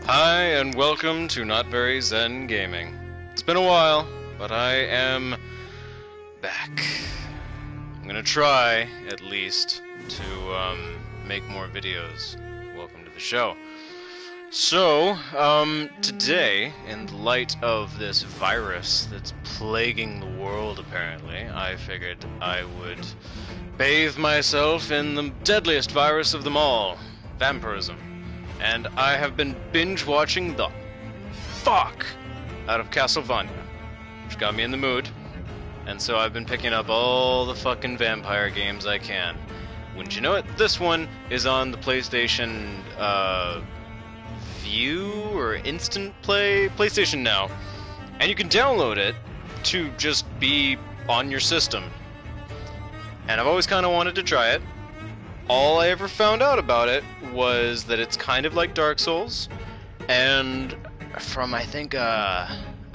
Hi, and welcome to Not Very Zen Gaming. It's been a while, but I am back. I'm gonna try, at least, to make more videos. Welcome to the show. So, today, in light of this virus that's plaguing the world, apparently, I figured I would bathe myself in the deadliest virus of them all, vampirism. And I have been binge-watching the fuck out of Castlevania, which got me in the mood. And so I've been picking up all the fucking vampire games I can. Wouldn't you know it, this one is on the PlayStation, View or Instant Play? PlayStation Now. And you can download it to just be on your system. And I've always kind of wanted to try it. All I ever found out about it was that it's kind of like Dark Souls, and from I think a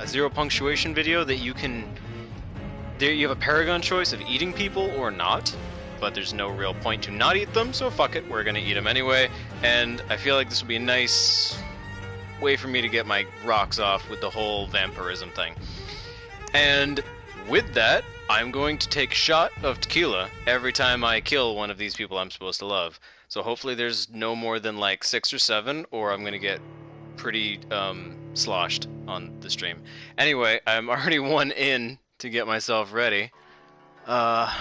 zero punctuation video that you have a paragon choice of eating people or not, but there's no real point to not eat them, so fuck it, we're gonna eat them anyway. And I feel like this would be a nice way for me to get my rocks off with the whole vampirism thing. And with that, I'm going to take a shot of tequila every time I kill one of these people I'm supposed to love. So hopefully there's no more than like 6 or 7, or I'm going to get pretty sloshed on the stream. Anyway, I'm already one in to get myself ready. Yeah,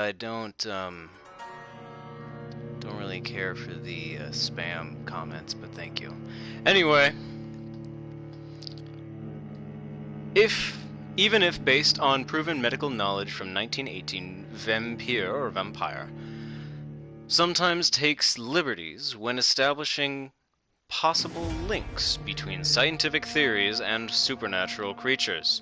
I don't really care for the spam comments, but thank you. Anyway, even if based on proven medical knowledge from 1918, Vampyr, or vampire, sometimes takes liberties when establishing possible links between scientific theories and supernatural creatures.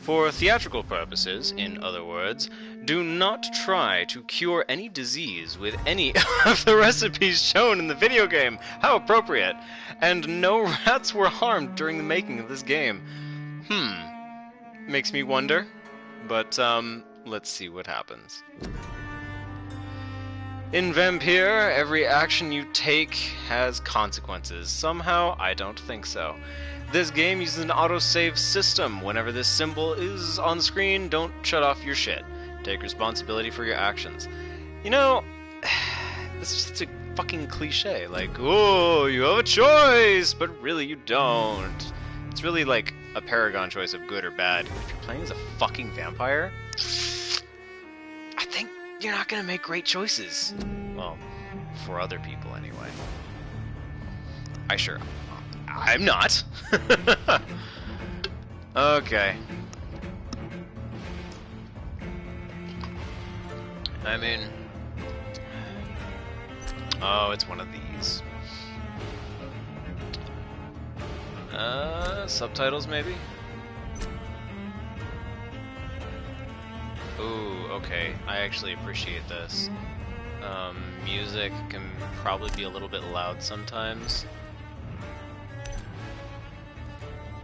For theatrical purposes, in other words, do not try to cure any disease with any of the recipes shown in the video game. How appropriate! And no rats were harmed during the making of this game. Makes me wonder, but let's see what happens. In Vampyr, every action you take has consequences. Somehow, I don't think so. This game uses an autosave system. Whenever this symbol is on the screen, don't shut off your shit. Take responsibility for your actions. You know, this is just a fucking cliche. Like, oh, you have a choice, but really you don't. It's really like a paragon choice of good or bad. If you're playing as a fucking vampire, I think you're not gonna make great choices. Well, for other people anyway. I'm not. Okay. I mean, oh, it's one of these. Subtitles maybe? Ooh, okay. I actually appreciate this. Music can probably be a little bit loud sometimes,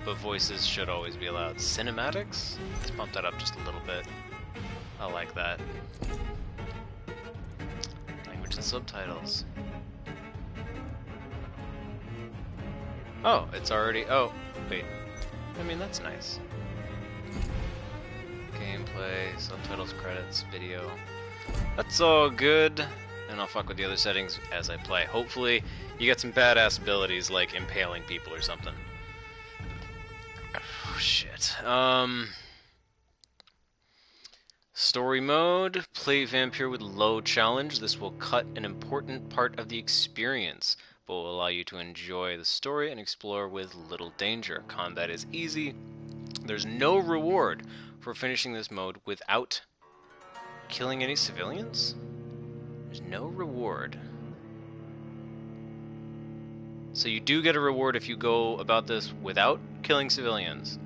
but voices should always be loud. Cinematics? Let's bump that up just a little bit. I like that. Language and subtitles. Oh, it's already... Oh, wait. I mean, that's nice. Gameplay, subtitles, credits, video. That's all good. And I'll fuck with the other settings as I play. Hopefully, you get some badass abilities like impaling people or something. Oh, shit. Story mode. Play Vampyr with low challenge. This will cut an important part of the experience, but will allow you to enjoy the story and explore with little danger. Combat is easy. There's no reward for finishing this mode without killing any civilians? There's no reward. So you do get a reward if you go about this without killing civilians.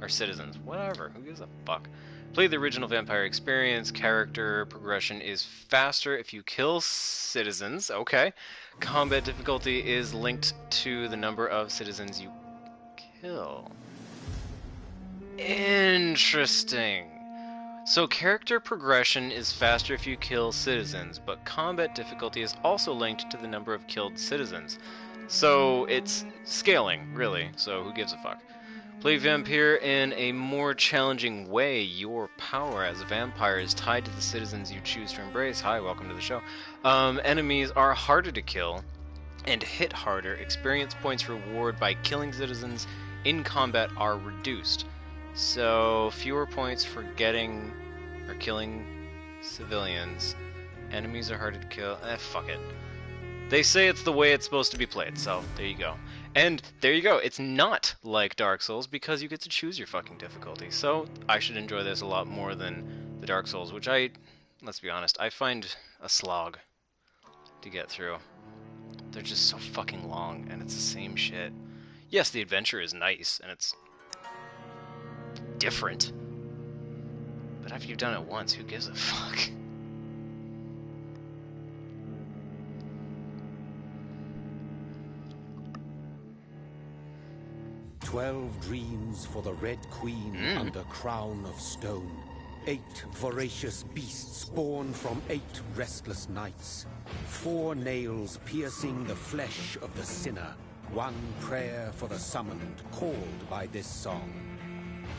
Or citizens. Whatever. Who gives a fuck? Play the original Vampire experience. Character progression is faster if you kill citizens. Okay. Combat difficulty is linked to the number of citizens you kill. Interesting. So character progression is faster if you kill citizens, but combat difficulty is also linked to the number of killed citizens. So it's scaling, really, so who gives a fuck? Play Vampyr in a more challenging way. Your power as a vampire is tied to the citizens you choose to embrace. Hi, welcome to the show. Enemies are harder to kill and hit harder. Experience points reward by killing citizens in combat are reduced. So, fewer points for getting or killing civilians. Enemies are harder to kill. Fuck it. They say it's the way it's supposed to be played, so there you go. And there you go. It's not like Dark Souls because you get to choose your fucking difficulty. So, I should enjoy this a lot more than the Dark Souls, which let's be honest, I find a slog to get through. They're just so fucking long, and it's the same shit. Yes, the adventure is nice, and it's different. But after you've done it once, who gives a fuck? "12 dreams for the Red Queen under crown of stone. 8 voracious beasts born from 8 restless nights. 4 nails piercing the flesh of the sinner. 1 prayer for the summoned, called by this song.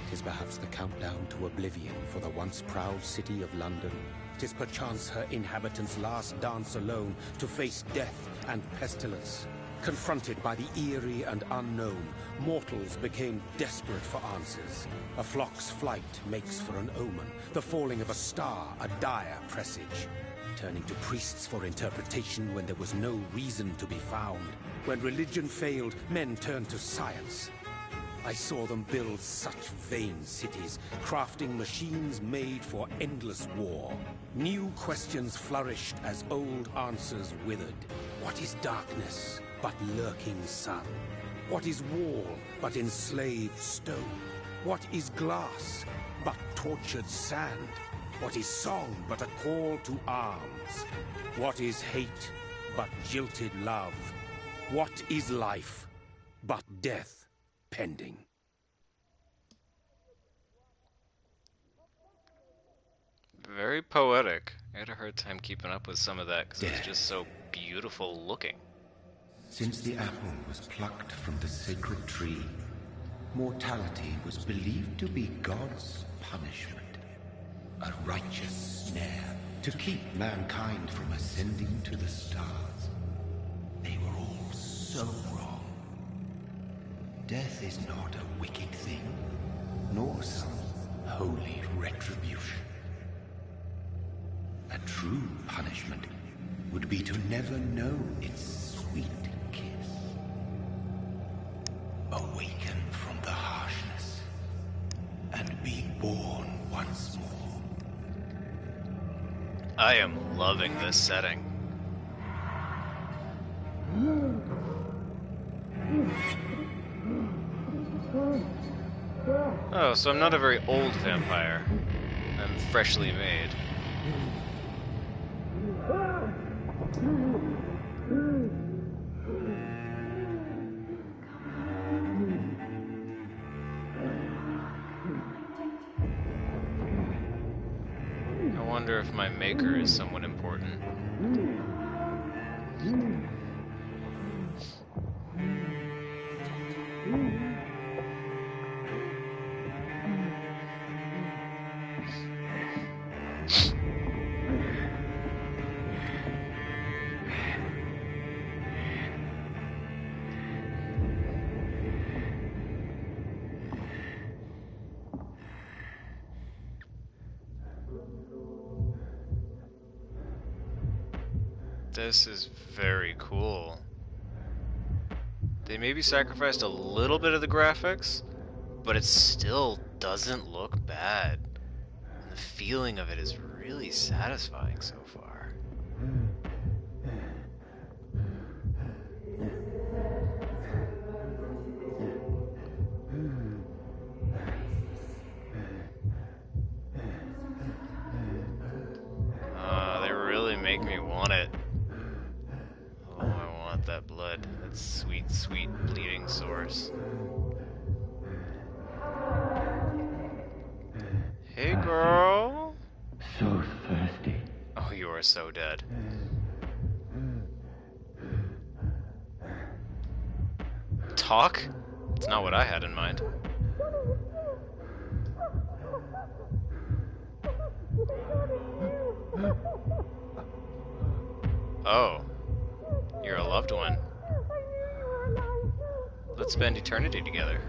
'Tis perhaps the countdown to oblivion for the once proud city of London. 'Tis perchance her inhabitants' last dance alone to face death and pestilence. Confronted by the eerie and unknown, mortals became desperate for answers. A flock's flight makes for an omen, the falling of a star a dire presage. Turning to priests for interpretation when there was no reason to be found. When religion failed, men turned to science. I saw them build such vain cities, crafting machines made for endless war. New questions flourished as old answers withered. What is darkness but lurking sun? What is wall but enslaved stone? What is glass but tortured sand? What is song but a call to arms? What is hate but jilted love? What is life but death pending? Very poetic. I had a hard time keeping up with some of that because it was just so beautiful looking. Since the apple was plucked from the sacred tree, mortality was believed to be God's punishment. A righteous snare to keep mankind from ascending to the stars. They were all so wrong. Death is not a wicked thing, nor some holy retribution. A true punishment would be to never know its sweet kiss. Awaken from the harshness and be born once more. I am loving this setting. Oh, so I'm not a very old vampire. I'm freshly made. I wonder if my maker is someone important. This is very cool. They maybe sacrificed a little bit of the graphics, but it still doesn't look bad. And the feeling of it is really satisfying so far. They really make me want it. Oh, I want that blood. That sweet, sweet bleeding source. Hey, girl. are so dead. Talk? It's not what I had in mind. Oh. You're a loved one. Let's spend eternity together.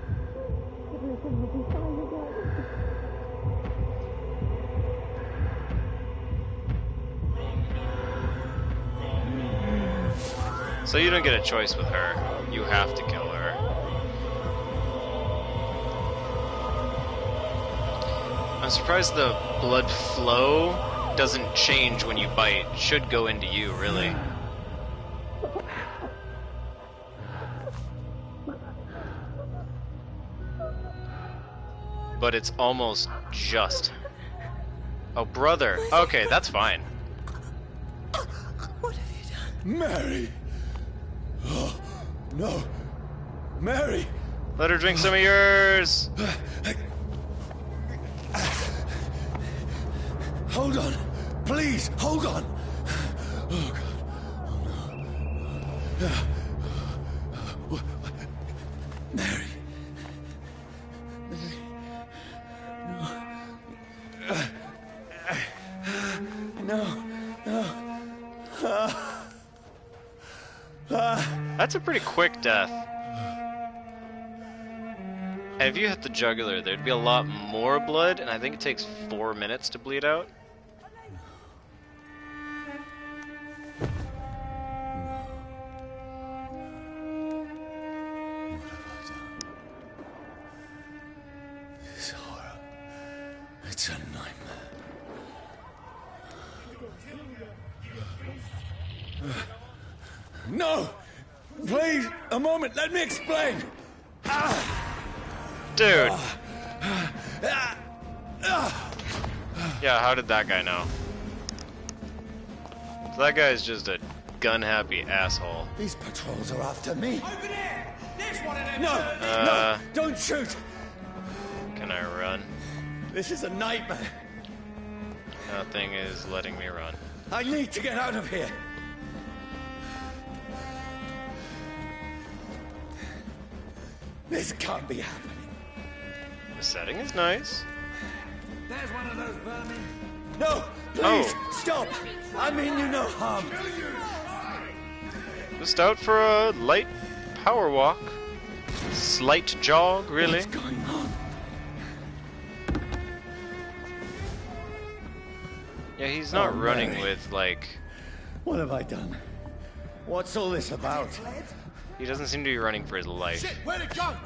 So you don't get a choice with her. You have to kill her. I'm surprised the blood flow doesn't change when you bite. Should go into you, really. But it's almost just. Oh, brother. Okay, that's fine. What have you done? Mary! Oh, no. Mary! Let her drink some of yours! Hold on. Please, hold on. Oh, God. Oh, no. Mary. No. That's a pretty quick death. And if you hit the jugular, there'd be a lot more blood, and I think it takes 4 minutes to bleed out. This horror. It's a nightmare. No! Please, a moment, let me explain! Dude! Yeah, how did that guy know? So that guy's just a gun-happy asshole. These patrols are after me! Over there! There's one of them! No! Don't shoot! Can I run? This is a nightmare! Nothing is letting me run. I need to get out of here! This can't be happening. The setting is nice. There's one of those vermin! No! Please! Stop! I mean you no harm! Just out for a light power walk. Slight jog, really. What's going on? Yeah, he's not Oh, running Mary. with, like... What have I done? What's all this about? He doesn't seem to be running for his life. Shit, where'd it go?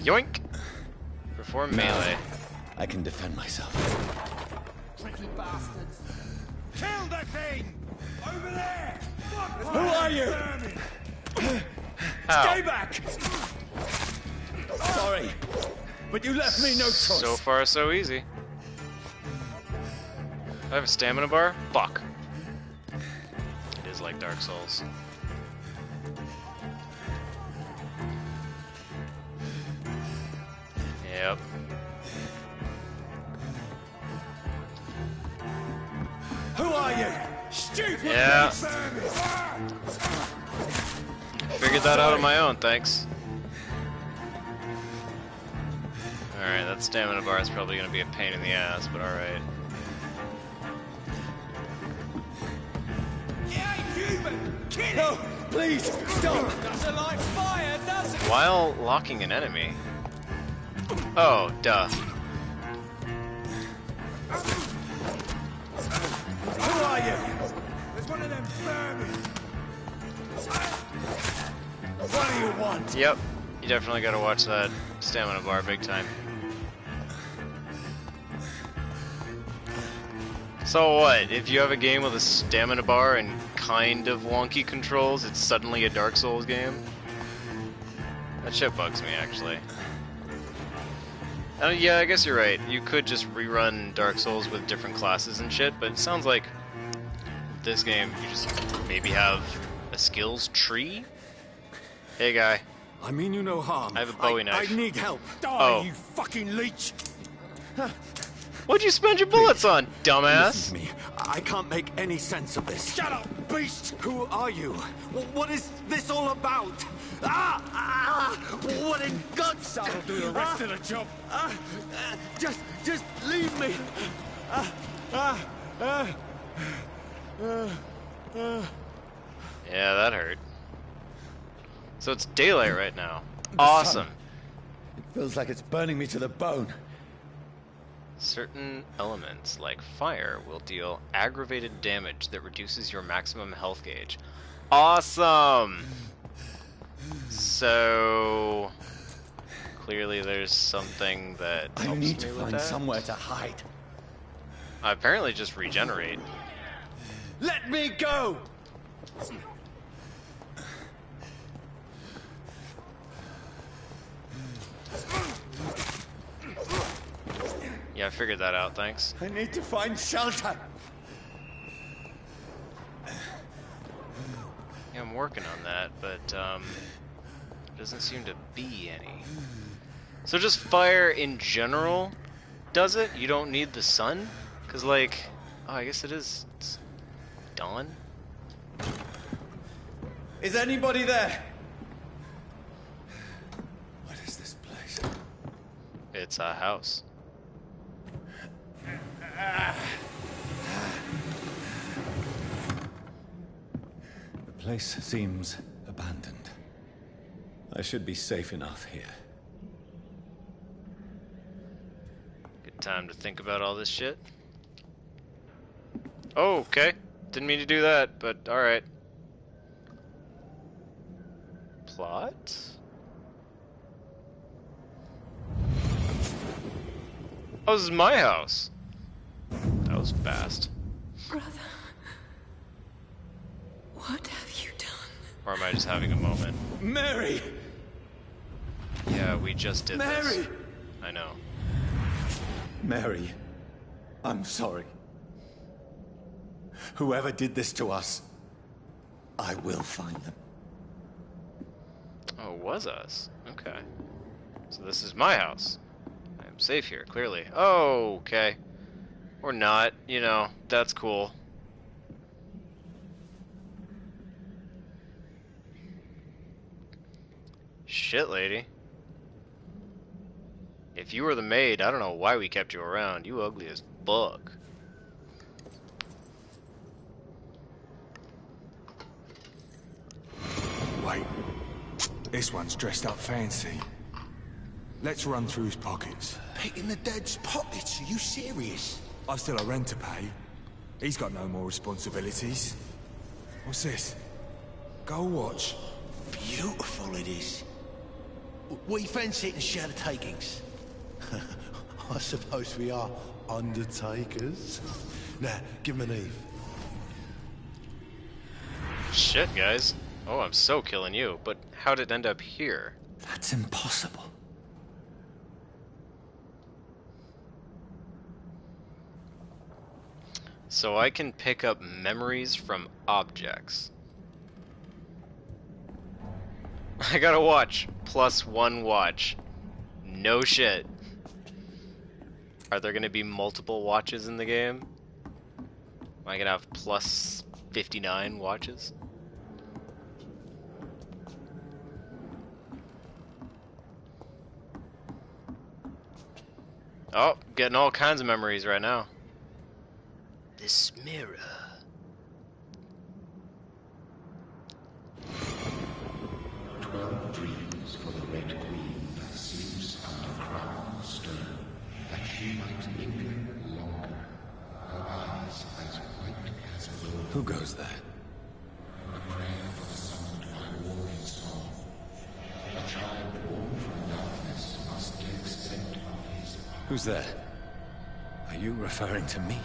Yoink! Perform melee. I can defend myself. Tricky bastards. Kill the thing! Over there! Fuck! Who are you? Ow. Stay back! Sorry, but you left me no choice. So far, so easy. I have a stamina bar? Fuck. It is like Dark Souls. Yep. Who are you? Stupid! Yeah. Figured that out on my own, thanks. Alright, that stamina bar is probably gonna be a pain in the ass, but alright. It ain't human! Kill it! No, please, stop! Doesn't like fire, does it? While locking an enemy. Oh, duh. Who are you? There's one of them vermin! What do you want? Yep, you definitely gotta watch that stamina bar big time. So what, if you have a game with a stamina bar and kind of wonky controls, it's suddenly a Dark Souls game? That shit bugs me, actually. Yeah, I guess you're right. You could just rerun Dark Souls with different classes and shit, but it sounds like this game, you just maybe have a skills tree? Hey, guy. I mean you no harm. I have a Bowie knife. I need help. Die, Oh. you fucking leech! What'd you spend your bullets on, dumbass? Listen to me. I can't make any sense of this. Shut up, beast! Who are you? What is this all about? Ah! Ah! What in God's name? I'll do the rest of the job. Just leave me. Yeah, that hurt. So it's daylight right now. Awesome. It feels like it's burning me to the bone. Certain elements, like fire, will deal aggravated damage that reduces your maximum health gauge. Awesome! So... clearly there's something that I helps need to me with find that. somewhere to hide. I apparently just regenerate. Let me go! Yeah, I figured that out, thanks. I need to find shelter. Yeah, I'm working on that, but doesn't seem to be any. So just fire in general does it? You don't need the sun? Cause like, oh, I guess it's dawn. Is anybody there? What is this place? It's a house. The place seems abandoned. I should be safe enough here. Good time to think about all this shit. Oh, okay. Didn't mean to do that, but alright. Plot? Oh, this is my house. That was fast. Brother, what have you done? Or am I just having a moment? Mary! Yeah, we just did Mary! this. I know. Mary, I'm sorry. Whoever did this to us, I will find them. Oh, it was us. Okay. So this is my house. I'm safe here, clearly. Oh, okay. Or not, you know, that's cool. Shit, lady. If you were the maid, I don't know why we kept you around. You ugly as fuck. Wait. This one's dressed up fancy. Let's run through his pockets. Picking the dead's pockets? Are you serious? I've still a rent to pay. He's got no more responsibilities. What's this? Gold watch. Beautiful it is. We fancy it and share the takings. I suppose we are undertakers. Now, give him an Eve. Shit, guys. Oh, I'm so killing you. But how'd it end up here? That's impossible. So I can pick up memories from objects. I got a watch. +1 watch. No shit. Are there gonna be multiple watches in the game? Am I gonna have +59 watches? Oh, getting all kinds of memories right now. This mirror. Dreams for the Red Queen that sleeps under crown of stone, that she might linger longer, her eyes as white as gold. Who goes there? A prayer for the summoned by warring song. A child born from darkness must take scent of his power. Who's there? Are you referring to me?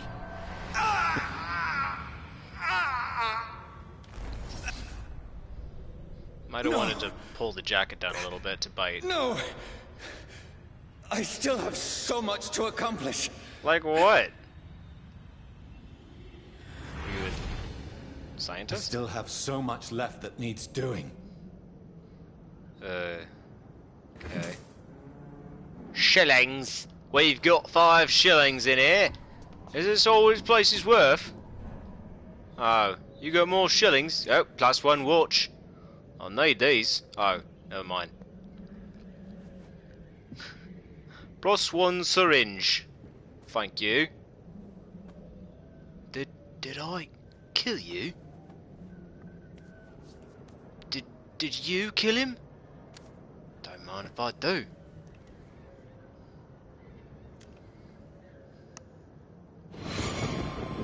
Might have wanted to pull the jacket down a little bit to bite. No! I still have so much to accomplish. Like what? You a I scientist? still have so much left that needs doing. Okay. Shillings. We've got 5 shillings in here. Is this all this place is worth? Oh, you got more shillings? Oh, plus one watch. I'll need these. Oh, never mind. Plus one syringe. Thank you. Did I kill you? Did you kill him? Don't mind if I do.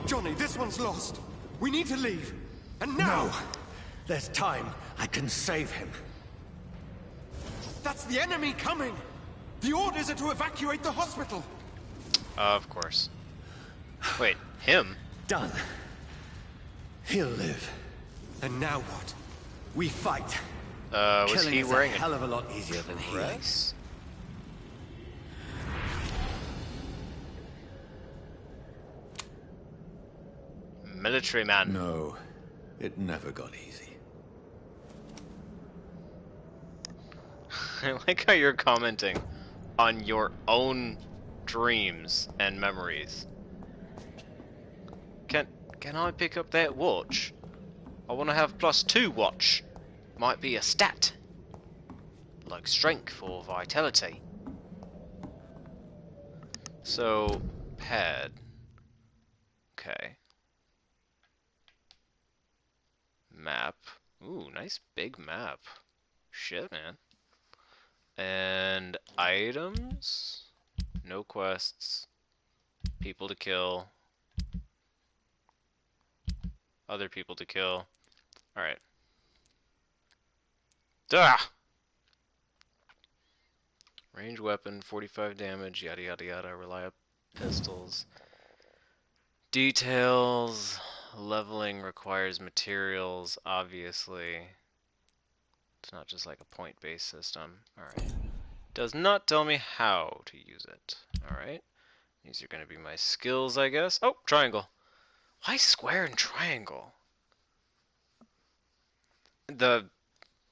Johnny, this one's lost. We need to leave. And now! No! There's time. I can save him. That's the enemy coming! The orders are to evacuate the hospital! Of course. Wait, him? Done. He'll live. And now what? We fight. Was Killing he is wearing a hell of a lot easier than healing. dress? Military man. No, it never got easy. I like how you're commenting on your own dreams and memories. Can I pick up that watch? I want to have +2 watch. Might be a stat. Like strength or vitality. So, pad. Okay. Map. Ooh, nice big map. Shit, man. And items. No quests. People to kill. Other people to kill. Alright. Duh! Range weapon, 45 damage, yada yada yada. Reliable pistols. Details. Leveling requires materials, obviously. It's not just like a point-based system. Alright. Does not tell me how to use it. Alright. These are going to be my skills, I guess. Oh, triangle. Why square and triangle? The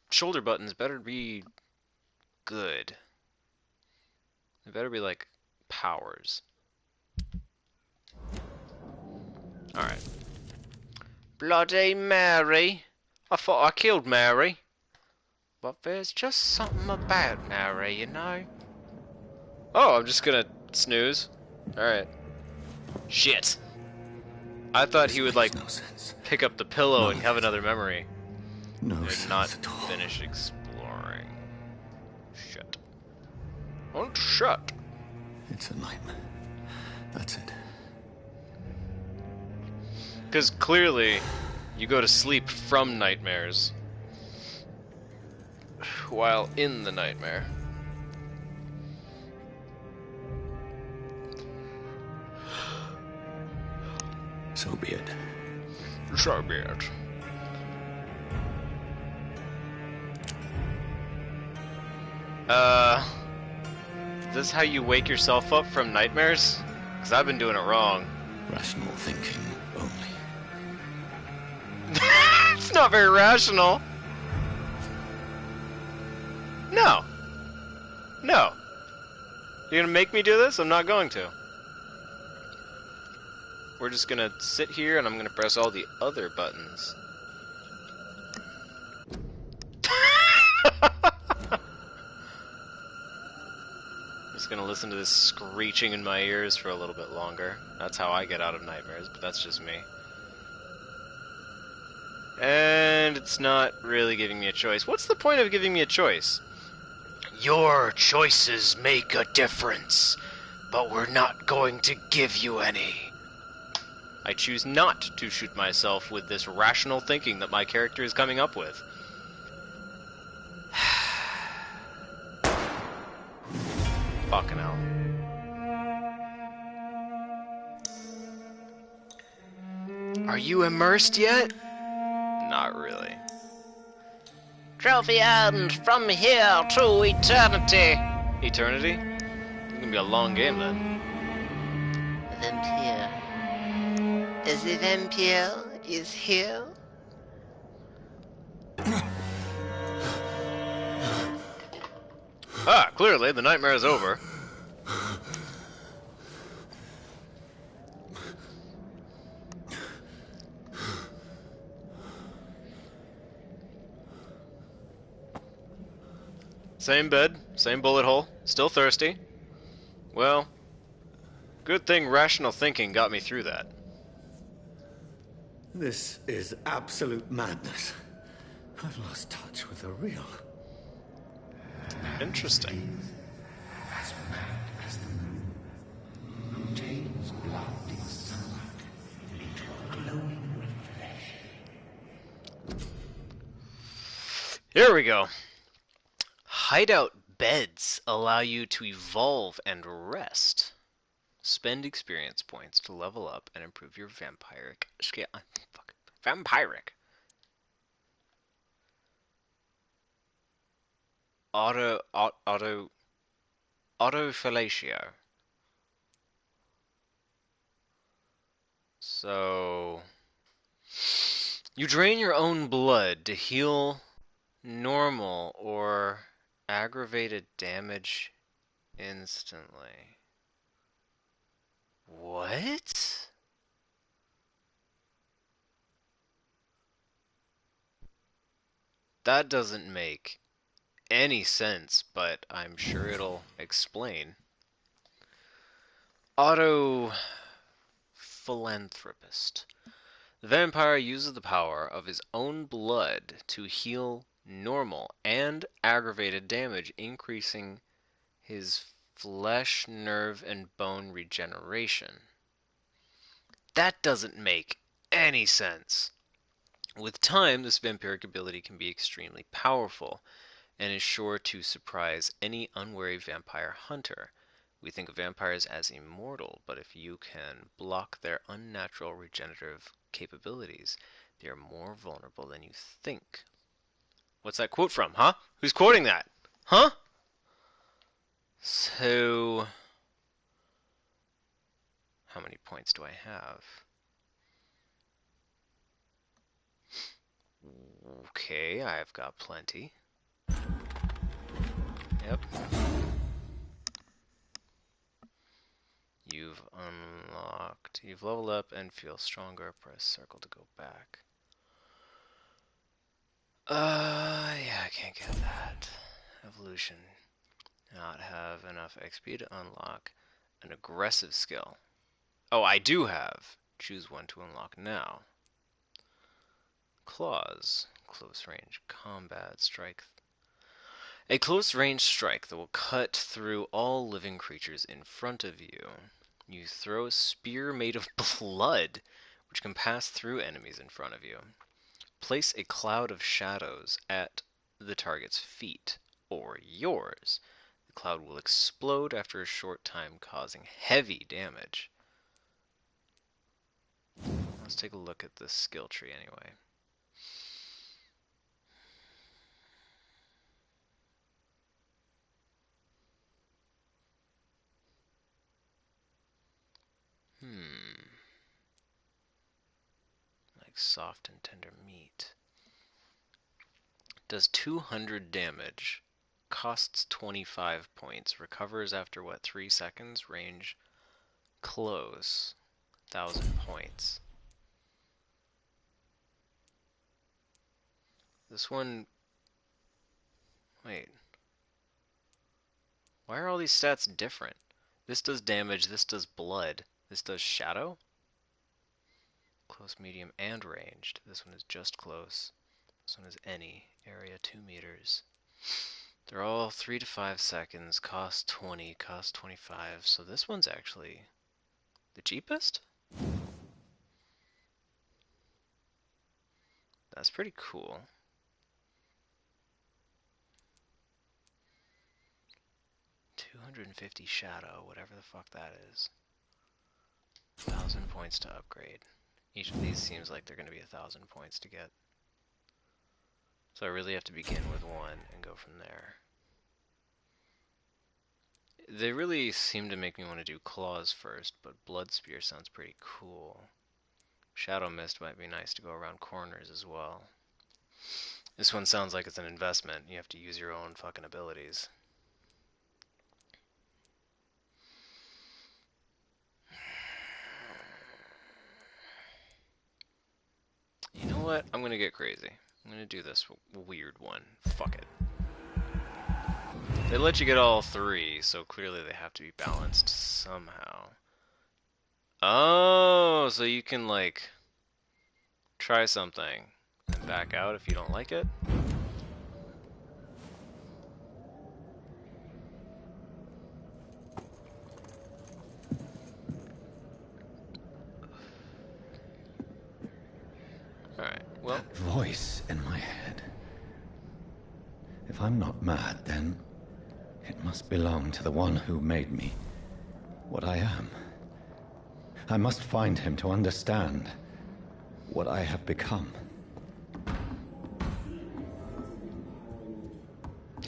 shoulder buttons better be good. They better be like powers. Alright. Bloody Mary. I thought I killed Mary. But there's just something about Mary, you know? Oh, I'm just gonna snooze. Alright. Shit. I thought he would, like, pick up the pillow and have another memory. No Did sense not at all. finish exploring. Shut. Oh, shut. It's a nightmare. That's it. Because clearly, you go to sleep from nightmares while in the nightmare. So be it. So be it. Is this how you wake yourself up from nightmares? Because I've been doing it wrong. Rational thinking only. It's not very rational. No. No. You're gonna make me do this? I'm not going to. We're just gonna sit here and I'm gonna press all the other buttons. Just gonna listen to this screeching in my ears for a little bit longer. That's how I get out of nightmares, but that's just me. And it's not really giving me a choice. What's the point of giving me a choice? Your choices make a difference, but we're not going to give you any. I choose not to shoot myself with this rational thinking that my character is coming up with. Fucking hell. Are you immersed yet? Not really. Trophy end from here to eternity. Eternity? It's gonna be a long game then. Vampyr. The vampire is here. Ah, clearly the nightmare is over. Same bed, same bullet hole, still thirsty. Well, good thing rational thinking got me through that. This is absolute madness. I've lost touch with the real. Interesting. As mad as the moon, who takes blinding sunlight into a glowing reflection. Here we go. Hideout beds allow you to evolve and rest. Spend experience points to level up and improve your vampiric scale. Fuck. Vampiric. Autofellatio. So you drain your own blood to heal normal or aggravated damage instantly. What? That doesn't make any sense, but I'm sure it'll explain. Auto Philanthropist. The vampire uses the power of his own blood to heal normal and aggravated damage, increasing his flesh, nerve, and bone regeneration. That doesn't make any sense. With time, this vampiric ability can be extremely powerful and is sure to surprise any unwary vampire hunter. We think of vampires as immortal, but if you can block their unnatural regenerative capabilities, they are more vulnerable than you think. What's that quote from, huh? Who's quoting that? Huh? So, how many points do I have? Okay, I've got plenty. Yep. You've unlocked. You've leveled up and feel stronger. Press circle to go back. Yeah, I can't get that. Evolution. Not have enough XP to unlock an aggressive skill. Oh, I do have. Choose one to unlock now. Claws. Close range combat strike. A close range strike that will cut through all living creatures in front of you. You throw a spear made of blood, which can pass through enemies in front of you. Place a cloud of shadows at the target's feet, or yours. The cloud will explode after a short time, causing heavy damage. Let's take a look at this skill tree anyway. Like soft and tender meat. Does 200 damage. Costs 25 points. Recovers after what, 3 seconds? Range close. 1,000 points. This one... Wait. Why are all these stats different? This does damage, this does blood. This does shadow? Close, medium, and ranged. This one is just close. This one is any. Area 2 meters. They're all 3 to 5 seconds. Cost 20, cost 25. So this one's actually the cheapest? That's pretty cool. $250 shadow, whatever the fuck that is. 1,000 points to upgrade. Each of these seems like they're going to be 1,000 points to get. So I really have to begin with one and go from there. They really seem to make me want to do claws first, but blood spear sounds pretty cool. Shadow mist might be nice to go around corners as well. This one sounds like it's an investment. You have to use your own fucking abilities. You know what? I'm gonna get crazy. I'm gonna do this weird one. Fuck it. They let you get all 3, so clearly they have to be balanced somehow. Oh, so you can, like, try something and back out if you don't like it? Alright, well... That voice in my head. If I'm not mad, then it must belong to the one who made me what I am. I must find him to understand what I have become.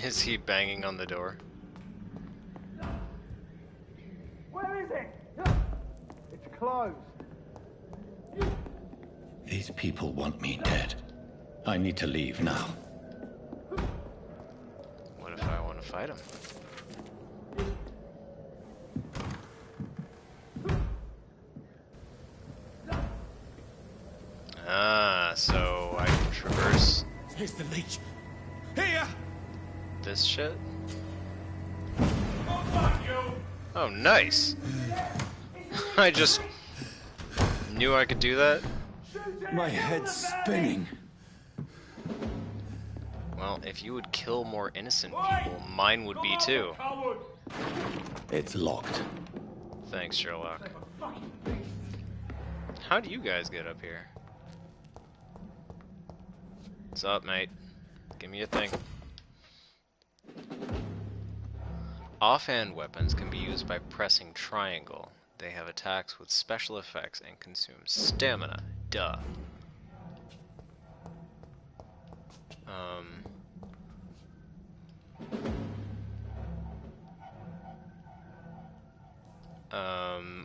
Is he banging on the door? Where is it? It's closed. These people want me dead. I need to leave now. What if I want to fight him? Ah, so I can traverse Here's the leech. Here! this shit? Oh, nice! I just knew I could do that. My head's spinning. Well, if you would kill more innocent people, mine would be too. It's locked. Thanks, Sherlock. How do you guys get up here? What's up, mate? Give me a thing. Offhand weapons can be used by pressing triangle. They have attacks with special effects and consume stamina. Duh.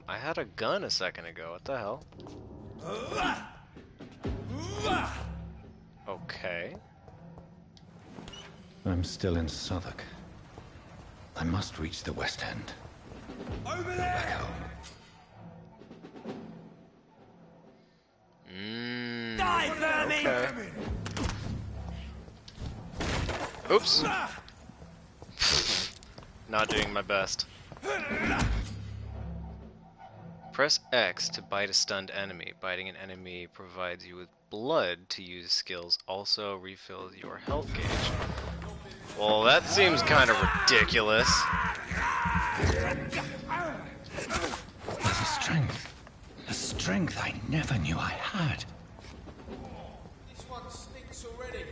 I had a gun a second ago. What the hell? Okay. I'm still in Southwark. I must reach the West End. Over Go there! back home. Die, vermin! Okay. Oops. Not doing my best. Press X to bite a stunned enemy. Biting an enemy provides you with blood to use skills. Also refills your health gauge. Well, that seems kind of ridiculous. There's a strength I never knew I had. This one stinks already.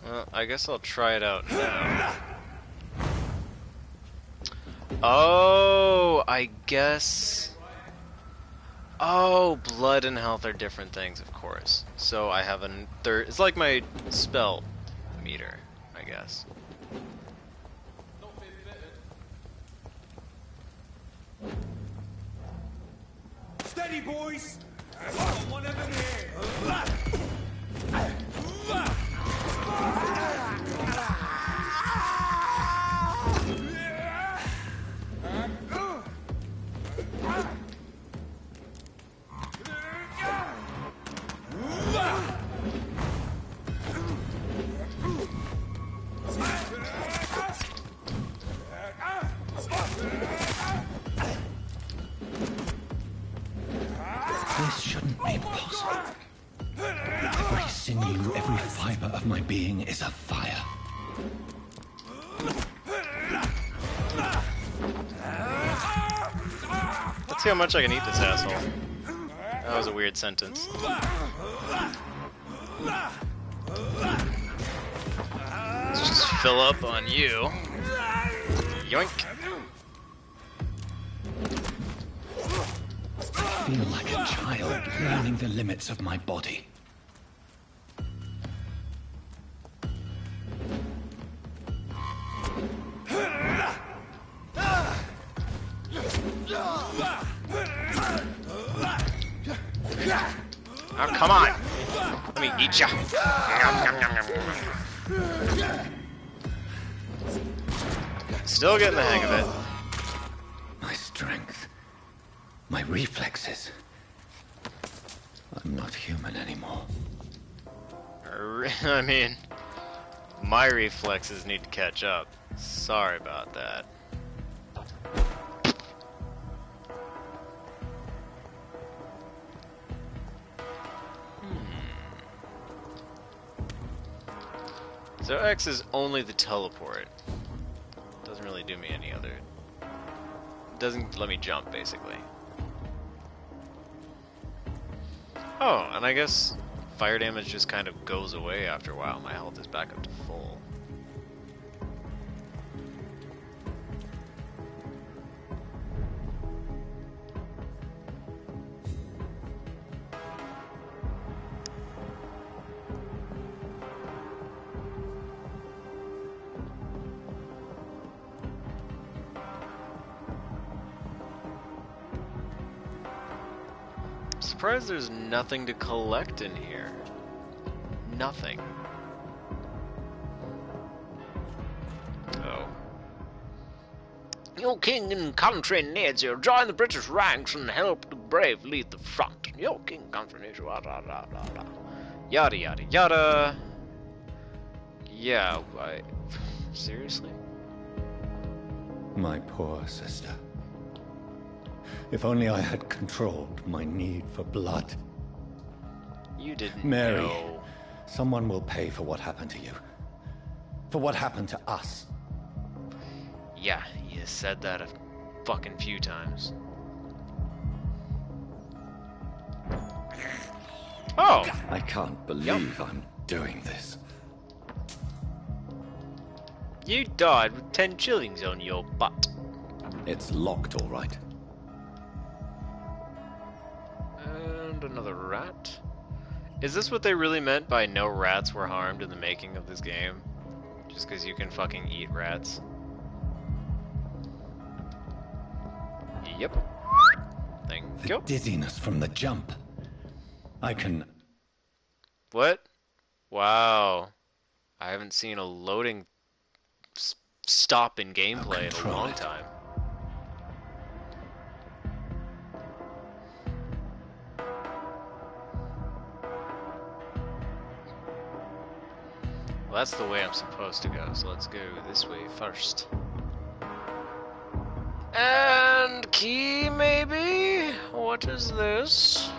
Well, I guess I'll try it out now. Oh, I guess... Oh, blood and health are different things, of course. So I have a third... It's like my spell meter, I guess. Steady, boys! I've got one of them here! This shouldn't be possible. Every sinew, every fiber of my being is afire. Let's see how much I can eat this asshole. That was a weird sentence. Let's just fill up on you. Yoink. I feel like a child learning the limits of my body. Oh, come on! Let me eat ya! Still getting the hang of it. strength, my reflexes. I'm not human anymore. I mean, my reflexes need to catch up. Sorry about that. So X is only the teleport. Doesn't really do me any other. Doesn't let me jump, basically. Oh, and I guess fire damage just kind of goes away after a while. My health is back up to full. Surprised there's nothing to collect in here. Nothing. Oh. Your king and country needs you. Join the British ranks and help the brave lead the front. Your king and country needs you. Yada yada yada. Yeah, seriously? My poor sister. If only I had controlled my need for blood. You didn't Mary, know. someone will pay for what happened to you. For what happened to us. Yeah, you said that a fucking few times. Oh! I can't believe I'm doing this. You died with 10 shillings on your butt. It's locked, all right. And another rat. Is this what they really meant by no rats were harmed in the making of this game? Just because you can fucking eat rats? Yep. Thank you. Dizziness from the jump. I can... What? Wow. I haven't seen a loading stop in gameplay in a long time. Well, that's the way I'm supposed to go, so let's go this way first. And key, maybe? What is this?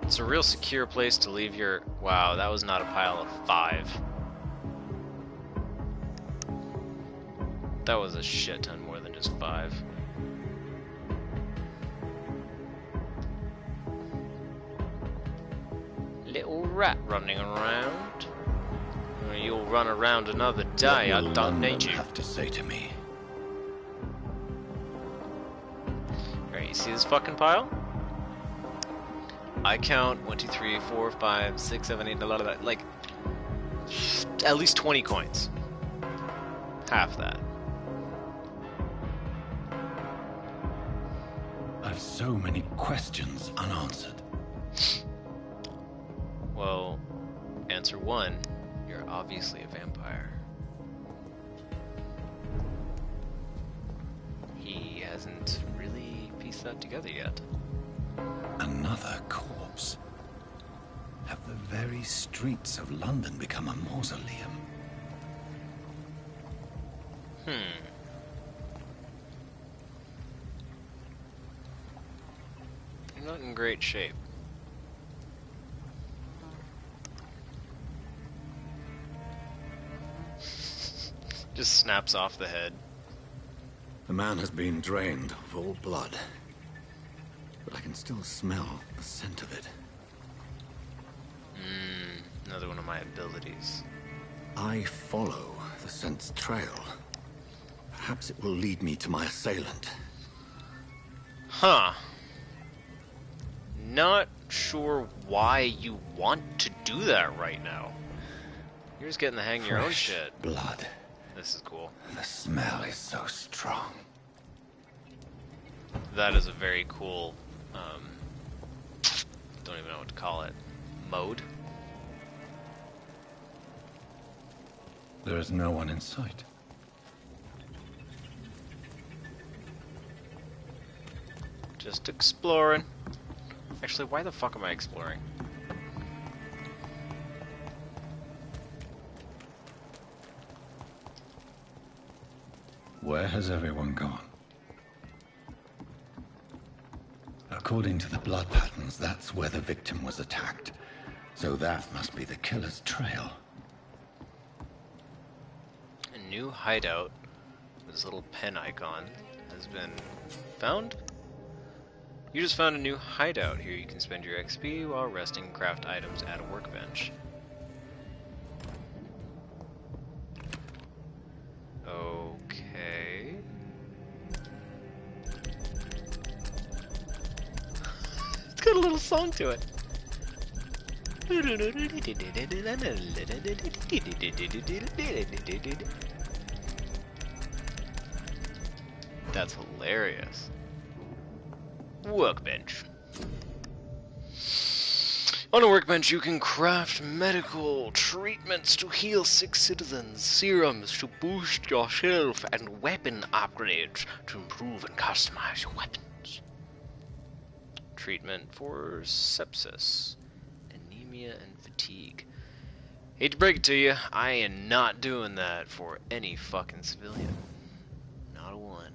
It's a real secure place to leave your... Wow, that was not a pile of 5. That was a shit ton more than just 5. Little rat running around. You'll run around another day, I don't need you. Have to say to me. Alright, you see this fucking pile? I count 1, 2, 3, 4, 5, 6, 7, 8, like at least 20 coins. Half that. I've so many questions unanswered. Well, answer 1. You're obviously a vampire. He hasn't really pieced that together yet. Another corpse. Have the very streets of London become a mausoleum? You're not in great shape. Just snaps off the head. The man has been drained of all blood. But I can still smell the scent of it. Another one of my abilities. I follow the scent's trail. Perhaps it will lead me to my assailant. Huh. Not sure why you want to do that right now. You're just getting the hang of your own shit. Blood. This is cool. The smell is so strong. That is a very cool, don't even know what to call it, mode. There is no one in sight. Just exploring. Actually, why the fuck am I exploring? Where has everyone gone? According to the blood patterns, that's where the victim was attacked. So that must be the killer's trail. A new hideout with this little pen icon has been found. You just found a new hideout. Here you can spend your XP while resting and craft items at a workbench. Okay. It's got a little song to it. That's hilarious. Workbench. On a workbench, you can craft medical treatments to heal sick citizens, serums to boost your health, and weapon upgrades to improve and customize your weapons. Treatment for sepsis, anemia, and fatigue. Hate to break it to you, I am not doing that for any fucking civilian. Not a one.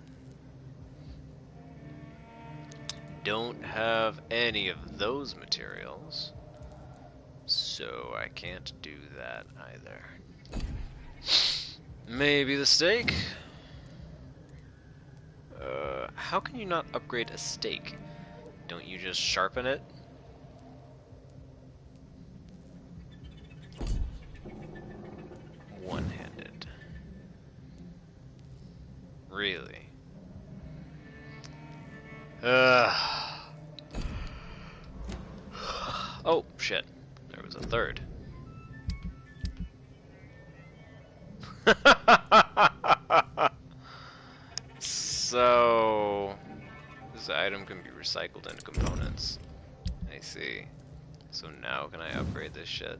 Don't have any of those materials, so I can't do that either. Maybe the steak? How can you not upgrade a steak? Don't you just sharpen it? One-handed. Really? Oh, shit. There was a third. So, this item can be recycled into components. I see. So now can I upgrade this shit?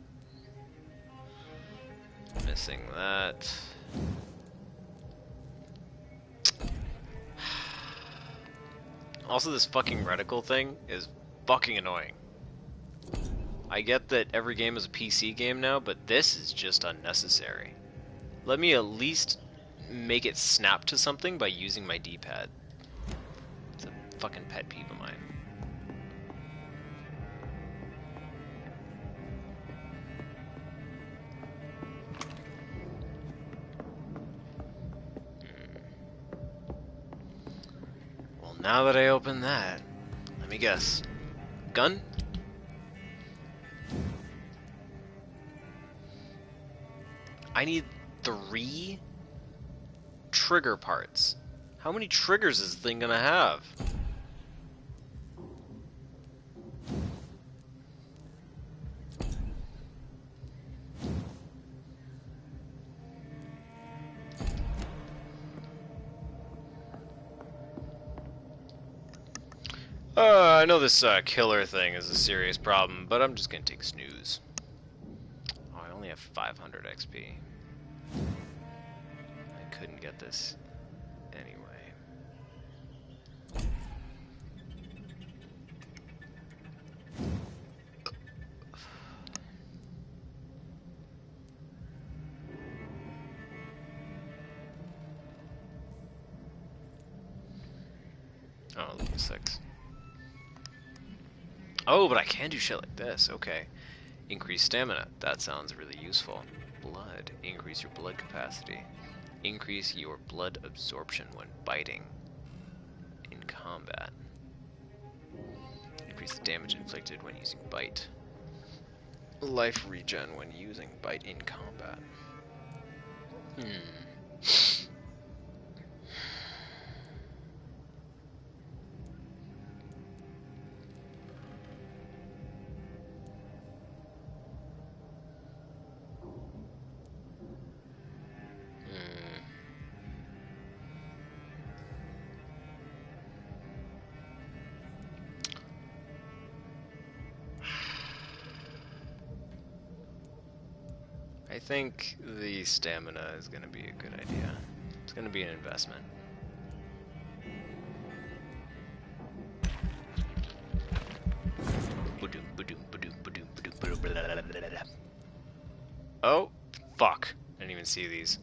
Missing that. Also, this fucking reticle thing is fucking annoying. I get that every game is a PC game now, but this is just unnecessary. Let me at least make it snap to something by using my D-pad. It's a fucking pet peeve of mine. Well, now that I open that, let me guess. Gun? I need 3 trigger parts. How many triggers is the thing gonna have? I know this killer thing is a serious problem, but I'm just gonna take snooze. Oh, I only have 500 XP. I couldn't get this anyway. Oh, level 6. Oh, but I can do shit like this. Okay. Increase stamina. That sounds really useful. Blood. Increase your blood capacity. Increase your blood absorption when biting in combat. Increase the damage inflicted when using bite. Life regen when using bite in combat. I think the stamina is going to be a good idea. It's going to be an investment. Oh, fuck. I didn't even see these.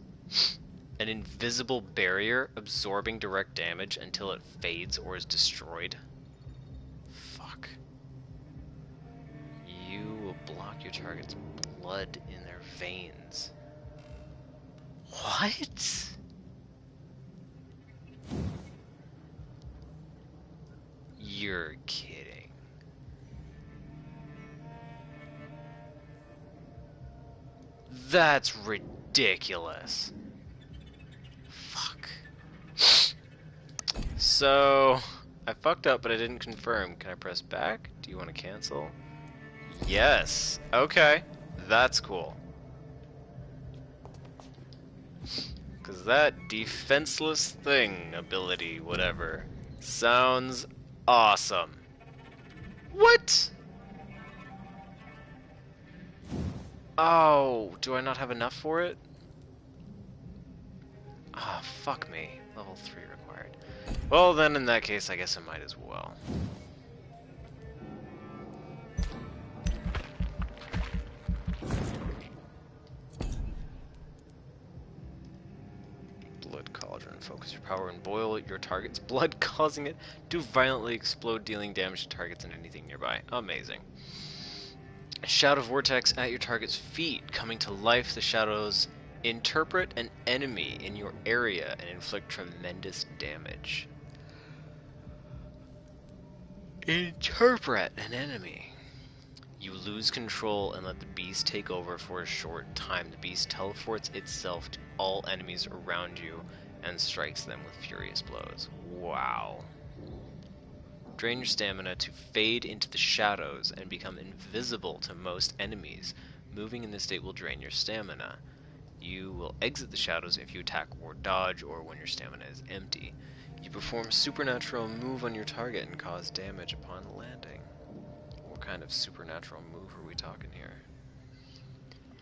An invisible barrier absorbing direct damage until it fades or is destroyed. Fuck. You will block your target's blood in their veins. What? You're kidding. That's ridiculous. Fuck. So, I fucked up, but I didn't confirm. Can I press back? Do you want to cancel? Yes. Okay. That's cool. Because that defenseless thing ability, whatever, sounds awesome. What? Oh, do I not have enough for it? Ah, fuck me. Level 3 required. Well, then in that case, I guess I might as well. Blood Cauldron. Focus your power and boil your target's blood, causing it to violently explode, dealing damage to targets and anything nearby. Amazing. Shadow Vortex at your target's feet. Coming to life, the shadows interpret an enemy in your area and inflict tremendous damage. Interpret an enemy. You lose control and let the beast take over for a short time. The beast teleports itself to all enemies around you and strikes them with furious blows. Wow. Drain your stamina to fade into the shadows and become invisible to most enemies. Moving in this state will drain your stamina. You will exit the shadows if you attack or dodge, or when your stamina is empty. You perform a supernatural move on your target and cause damage upon landing. What kind of supernatural move are we talking here?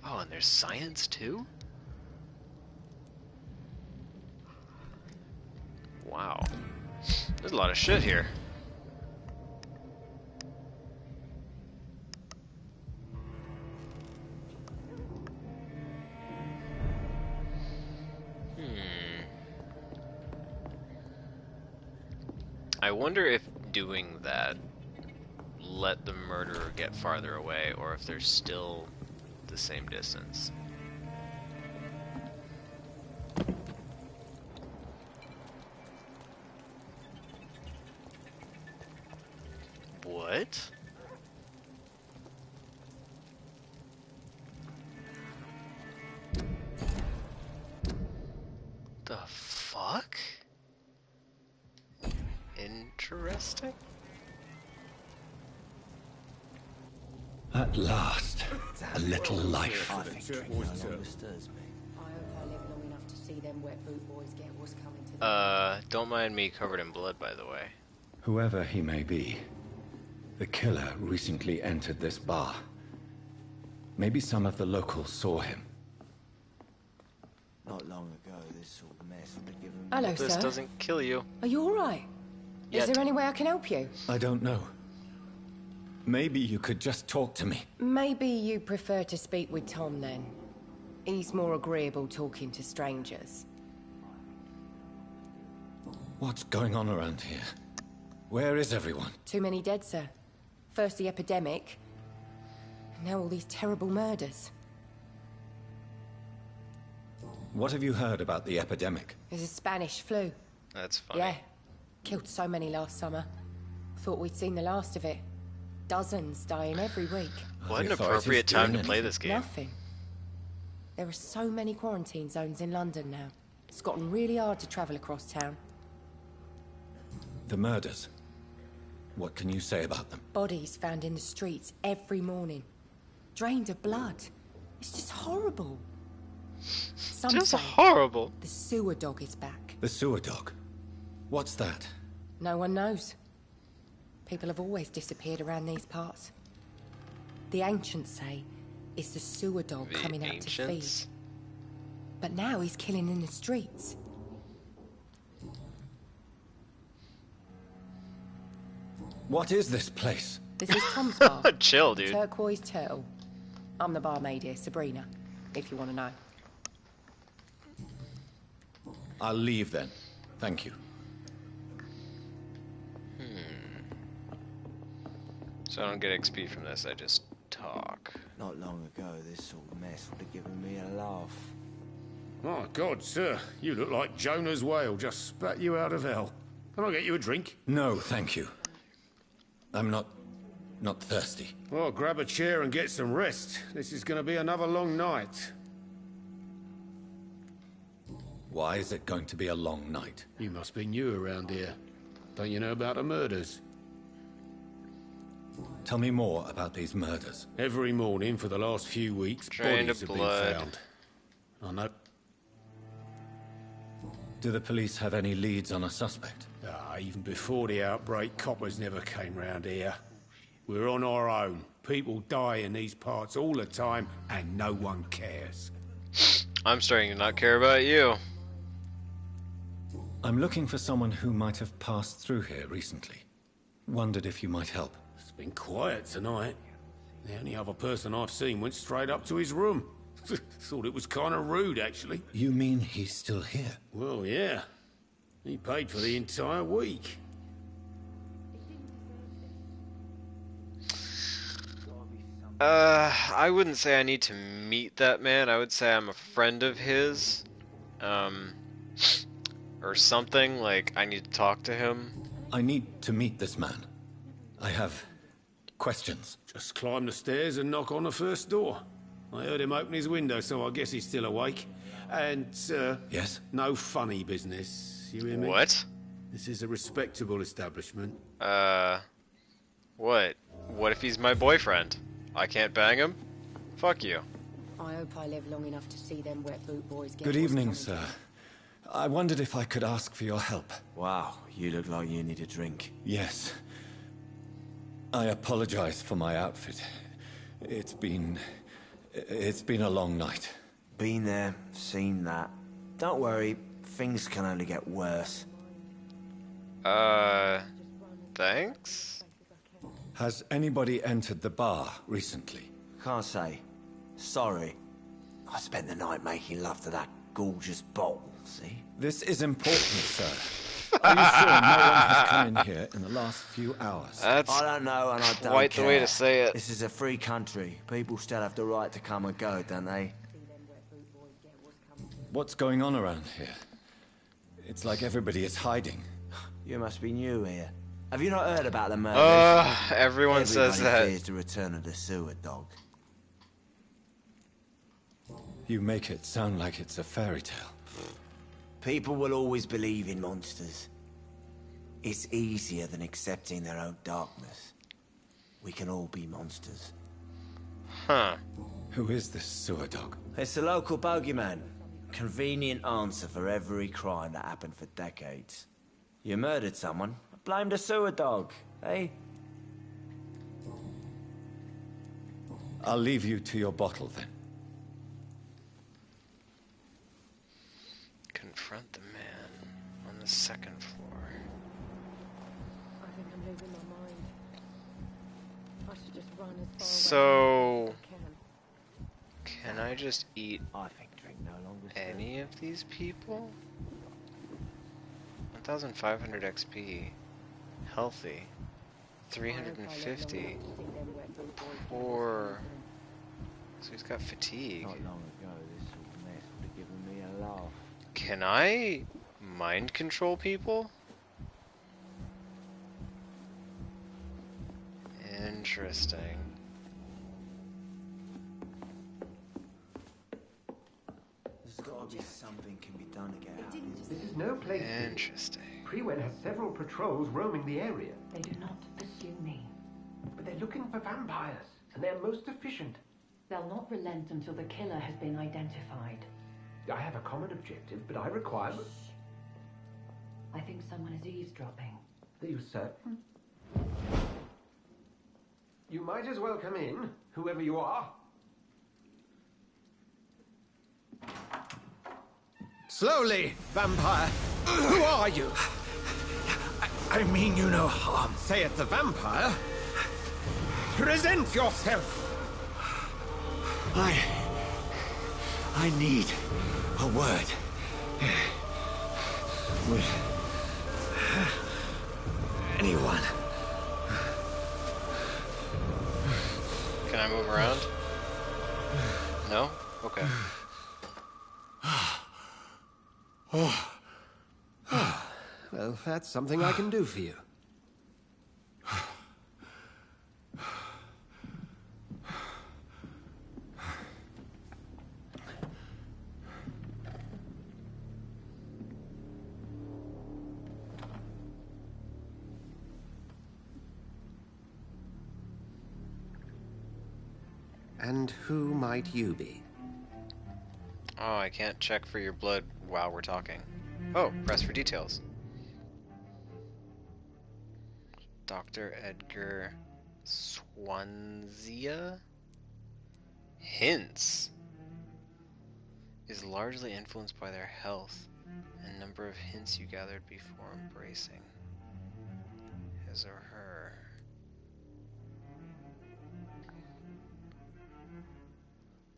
Oh, and there's science too? Wow. There's a lot of shit here. I wonder if doing that let the murderer get farther away, or if they're still the same distance. What? The fuck? Interesting. At last, a little life. I hope I live long enough to see them wet boot boys get what's coming to them. Don't mind me covered in blood, by the way. Whoever he may be, the killer recently entered this bar. Maybe some of the locals saw him. Not long ago, this sort of mess would have given me... Hello, This sir. doesn't kill you. Are you alright? Is there any way I can help you? I don't know. Maybe you could just talk to me. Maybe you prefer to speak with Tom then. He's more agreeable talking to strangers. What's going on around here? Where is everyone? Too many dead, sir. First the epidemic, now all these terrible murders. What have you heard about the epidemic? There's a Spanish flu. That's funny. Yeah. Killed so many last summer. Thought we'd seen the last of it. Dozens dying every week. What an The authorities appropriate time to doing play anything? this game. Nothing. There are so many quarantine zones in London now. It's gotten really hard to travel across town. The murders. What can you say about them? Bodies found in the streets every morning. Drained of blood. It's just horrible. Some Just say horrible. the sewer dog is back. The sewer dog. What's that? No one knows. People have always disappeared around these parts. The ancients say it's the sewer dog The coming out to feed. ancients? But now he's killing in the streets. What is this place? This is Tom's bar. Chill, dude. Turquoise Turtle. I'm the barmaid here, Sabrina, if you want to know. I'll leave then. Thank you. So I don't get XP from this, I just talk. Not long ago, this sort of mess would have given me a laugh. My God, sir, you look like Jonah's whale just spat you out of hell. Can I get you a drink? No, thank you. I'm not thirsty. Well, grab a chair and get some rest. This is going to be another long night. Why is it going to be a long night? You must be new around here. Don't you know about the murders? Tell me more about these murders. Every morning for the last few weeks, Drained bodies of have blood. been found. I know. Do the police have any leads on a suspect? Even before the outbreak, coppers never came round here. We're on our own. People die in these parts all the time, and no one cares. I'm starting to not care about you. I'm looking for someone who might have passed through here recently. Wondered if you might help. It's been quiet tonight. The only other person I've seen went straight up to his room. Thought it was kind of rude, actually. You mean he's still here? Well, yeah. He paid for the entire week. I wouldn't say I need to meet that man. I would say I'm a friend of his. Or something, like I need to talk to him. I need to meet this man. I have questions. Just climb the stairs and knock on the first door. I heard him open his window, so I guess he's still awake. And, Yes? no funny business. You hear me? What? This is a respectable establishment. What? What if he's my boyfriend? I can't bang him? Fuck you. I hope I live long enough to see them wet boot boys get... Good evening, sir. I wondered if I could ask for your help. Wow, you look like you need a drink. Yes. I apologize for my outfit. It's been a long night. Been there, seen that. Don't worry, things can only get worse. Thanks? Has anybody entered the bar recently? Can't say. Sorry. I spent the night making love to that gorgeous bottle, see? This is important, sir. Are you sure no one has come in here in the last few hours? That's I don't know, and I don't quite care. the way to say it. This is a free country. People still have the right to come and go, don't they? What's going on around here? It's like everybody is hiding. You must be new here. Have you not heard about the murders? Everyone says that. Everybody fears the return of the sewer dog. You make it sound like it's a fairy tale. People will always believe in monsters. It's easier than accepting their own darkness. We can all be monsters. Huh. Who is this sewer dog? It's the local bogeyman. Convenient answer for every crime that happened for decades. You murdered someone, blame the sewer dog, eh? I'll leave you to your bottle then. Confront the man on the second floor. I think I'm losing my mind. I should just run as far So, away as I can I just eat I think drink no longer. any of these people? 1,500 XP. Healthy. 350. Poor. So he's got fatigue. Not long ago, this sort of mess would have given me a laugh. Can I mind control people? Interesting. There's got to be something can be done to get out of this. This is no place. Interesting. Prewen has several patrols roaming the area. They do not pursue me. But they're looking for vampires, and they're most efficient. They'll not relent until the killer has been identified. I have a common objective, but I require... I think someone is eavesdropping. Are you certain? You might as well come in, whoever you are. Slowly, vampire. Who are you? I mean you no harm. Say it, the vampire. Present yourself. I need a word with anyone. Can I move around? No? Okay. Well, that's something I can do for you. And who might you be? Oh, I can't check for your blood while we're talking. Oh, press for details. Dr. Edgar Swansea? Hints is largely influenced by their health and number of hints you gathered before embracing his or her.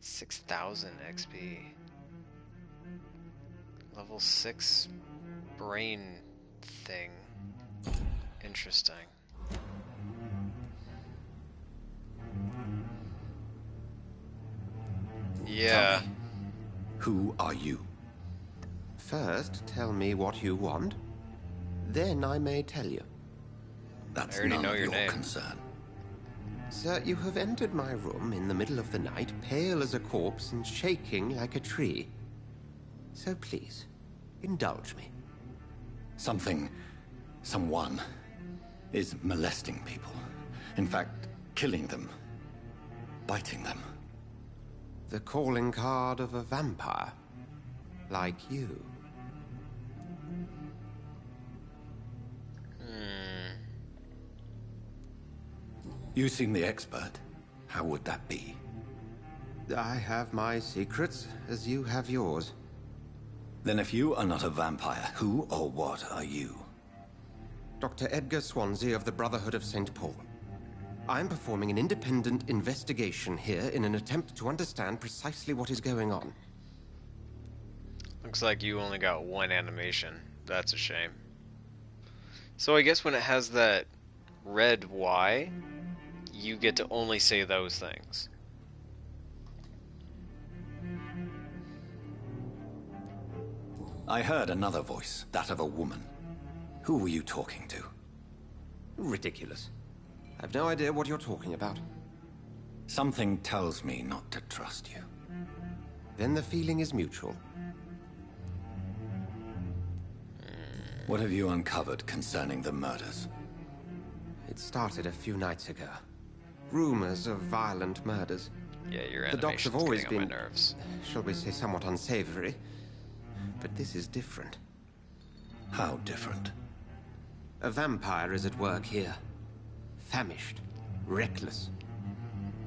$6,000 XP. Level 6 brain thing. Interesting. Yeah. Who are you? First, tell me what you want. Then I may tell you. That's I already none know of your your name. concern. Sir, you have entered my room in the middle of the night, pale as a corpse and shaking like a tree. So please, indulge me. Someone is molesting people. In fact, killing them. Biting them. The calling card of a vampire. Like you. You seem the expert. How would that be? I have my secrets, as you have yours. Then if you are not a vampire, who or what are you? Dr. Edgar Swansea of the Brotherhood of St. Paul. I am performing an independent investigation here in an attempt to understand precisely what is going on. Looks like you only got one animation. That's a shame. So I guess when it has that red Y, you get to only say those things. I heard another voice, that of a woman. Who were you talking to? Ridiculous. I've no idea what you're talking about. Something tells me not to trust you. Then the feeling is mutual. What have you uncovered concerning the murders? It started a few nights ago. Rumors of violent murders. Yeah, your The docs have animation's always getting on been, my nerves. shall we say, somewhat unsavory. But this is different. How different? A vampire is at work here. Famished. Reckless.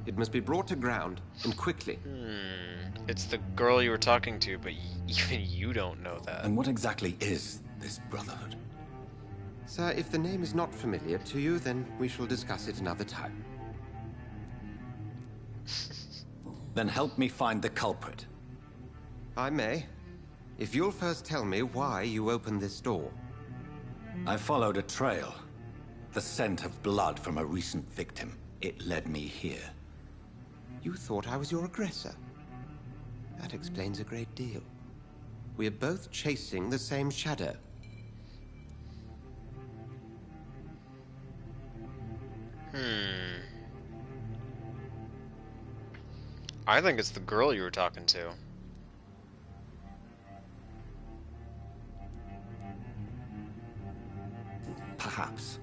It must be brought to ground, and quickly. It's the girl you were talking to, but even you don't know that. And what exactly is this Brotherhood? Sir, if the name is not familiar to you, then we shall discuss it another time. Then help me find the culprit. I may. If you'll first tell me why you opened this door. I followed a trail. The scent of blood from a recent victim. It led me here. You thought I was your aggressor. That explains a great deal. We're both chasing the same shadow. I think it's the girl you were talking to. Perhaps.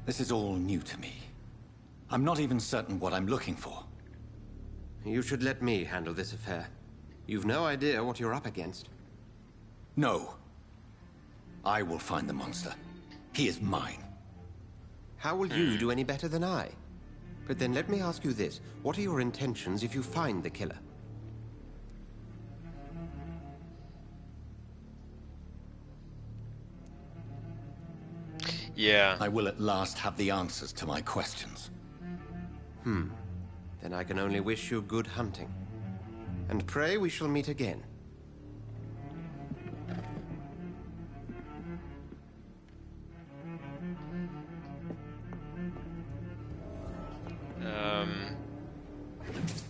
This is all new to me. I'm not even certain what I'm looking for. You should let me handle this affair. You've no idea what you're up against. No. I will find the monster. He is mine. How will you do any better than I? But then let me ask you this. What are your intentions if you find the killer? Yeah. I will at last have the answers to my questions. Then I can only wish you good hunting. And pray we shall meet again.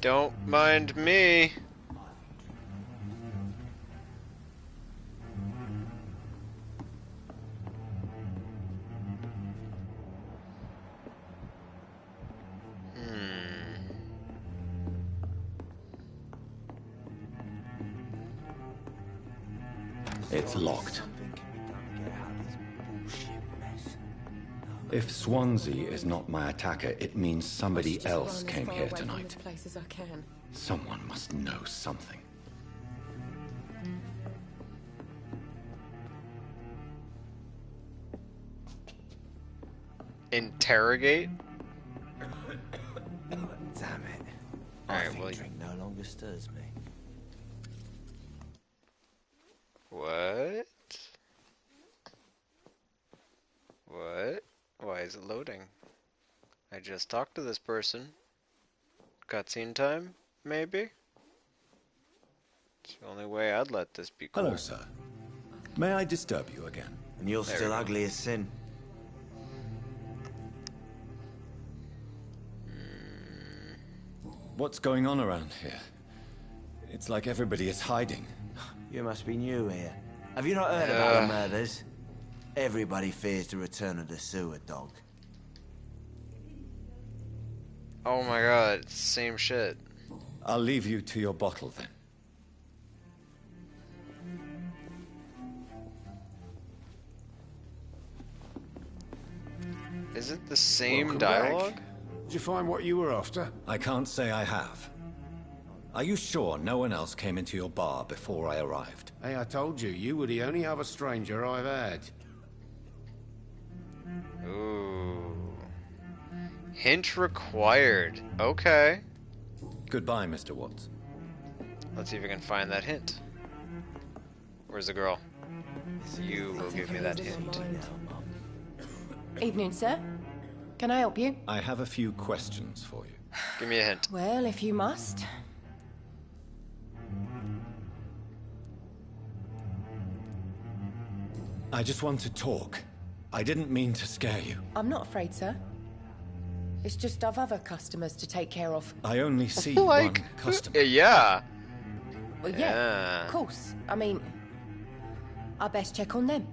Don't mind me. It's locked. If Swansea is not my attacker, it means somebody else came here tonight. Someone must know something. Interrogate? Damn it. I think drink no longer stirs me. What? What? Why is it loading? I just talked to this person. Cutscene time, maybe? It's the only way I'd let this be cool. Hello, sir. May I disturb you again? And you're There still we go. ugly as sin. What's going on around here? It's like everybody is hiding. You must be new here. Have you not heard about the murders? Everybody fears the return of the sewer dog. Oh my god, it's the same shit. I'll leave you to your bottle then. Is it the same Welcome dialogue? back. Did you find what you were after? I can't say I have. Are you sure no one else came into your bar before I arrived? Hey, I told you, you were the only other stranger I've had. Ooh. Hint required. Okay. Goodbye, Mr. Watts. Let's see if we can find that hint. Where's the girl? You will give me that hint. Evening, sir. Can I help you? I have a few questions for you. Give me a hint. Well, if you must. I just want to talk. I didn't mean to scare you. I'm not afraid, sir. It's just I've other customers to take care of. I only see Like, one customer. Yeah. Well, yeah, Yeah. of course. I mean, I best check on them.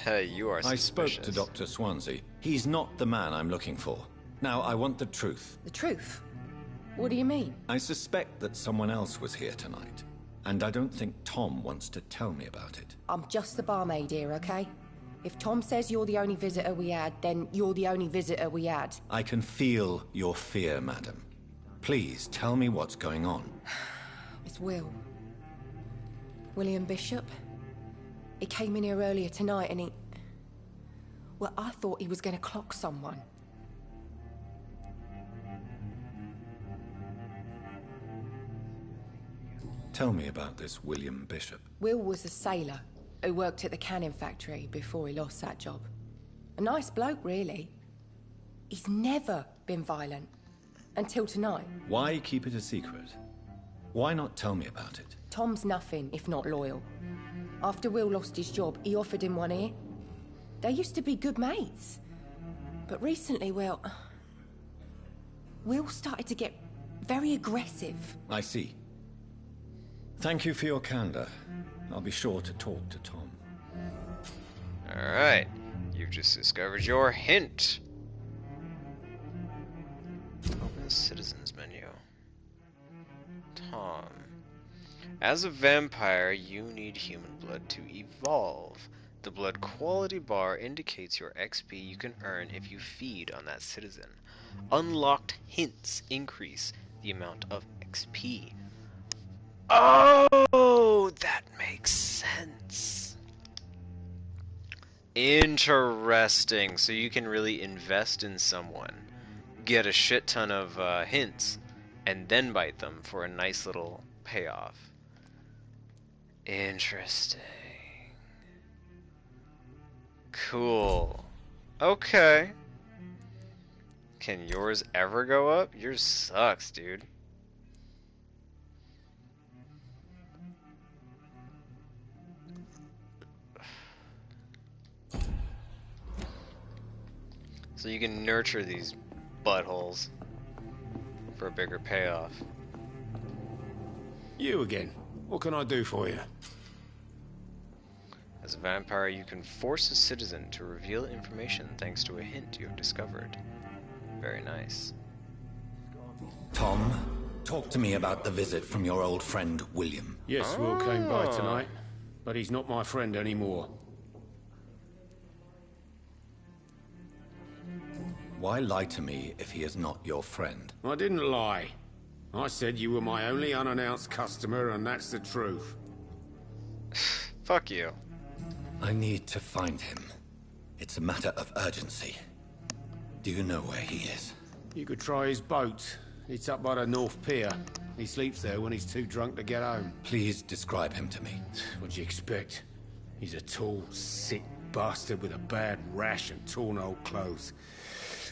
Hey, you are I spoke suspicious. to Dr. Swansea. He's not the man I'm looking for. Now, I want the truth. The truth? What do you mean? I suspect that someone else was here tonight. And I don't think Tom wants to tell me about it. I'm just the barmaid here, okay? If Tom says you're the only visitor we had, then you're the only visitor we had. I can feel your fear, madam. Please tell me what's going on. It's Will. William Bishop. He came in here earlier tonight and he... Well, I thought he was going to clock someone. Tell me about this William Bishop. Will was a sailor who worked at the canning factory before he lost that job. A nice bloke, really. He's never been violent. Until tonight. Why keep it a secret? Why not tell me about it? Tom's nothing if not loyal. After Will lost his job, he offered him one ear. They used to be good mates. But recently, well... Will started to get very aggressive. I see. Thank you for your candor. I'll be sure to talk to Tom. Alright. You've just discovered your hint. Open the citizens menu. Tom. As a vampire, you need human blood to evolve. The blood quality bar indicates your XP you can earn if you feed on that citizen. Unlocked hints increase the amount of XP. Oh, that makes sense. Interesting. So you can really invest in someone, get a shit ton of hints, and then bite them for a nice little payoff. Interesting. Cool. Okay. Can yours ever go up? Yours sucks, dude. So you can nurture these buttholes for a bigger payoff. You again. What can I do for you? As a vampire, you can force a citizen to reveal information thanks to a hint you have discovered. Very nice. Tom, talk to me about the visit from your old friend, William. Yes, Will came by tonight, but he's not my friend anymore. Why lie to me if he is not your friend? I didn't lie. I said you were my only unannounced customer, and that's the truth. Fuck you. I need to find him. It's a matter of urgency. Do you know where he is? You could try his boat. It's up by the North Pier. He sleeps there when he's too drunk to get home. Please describe him to me. What'd you expect? He's a tall, sick bastard with a bad rash and torn old clothes.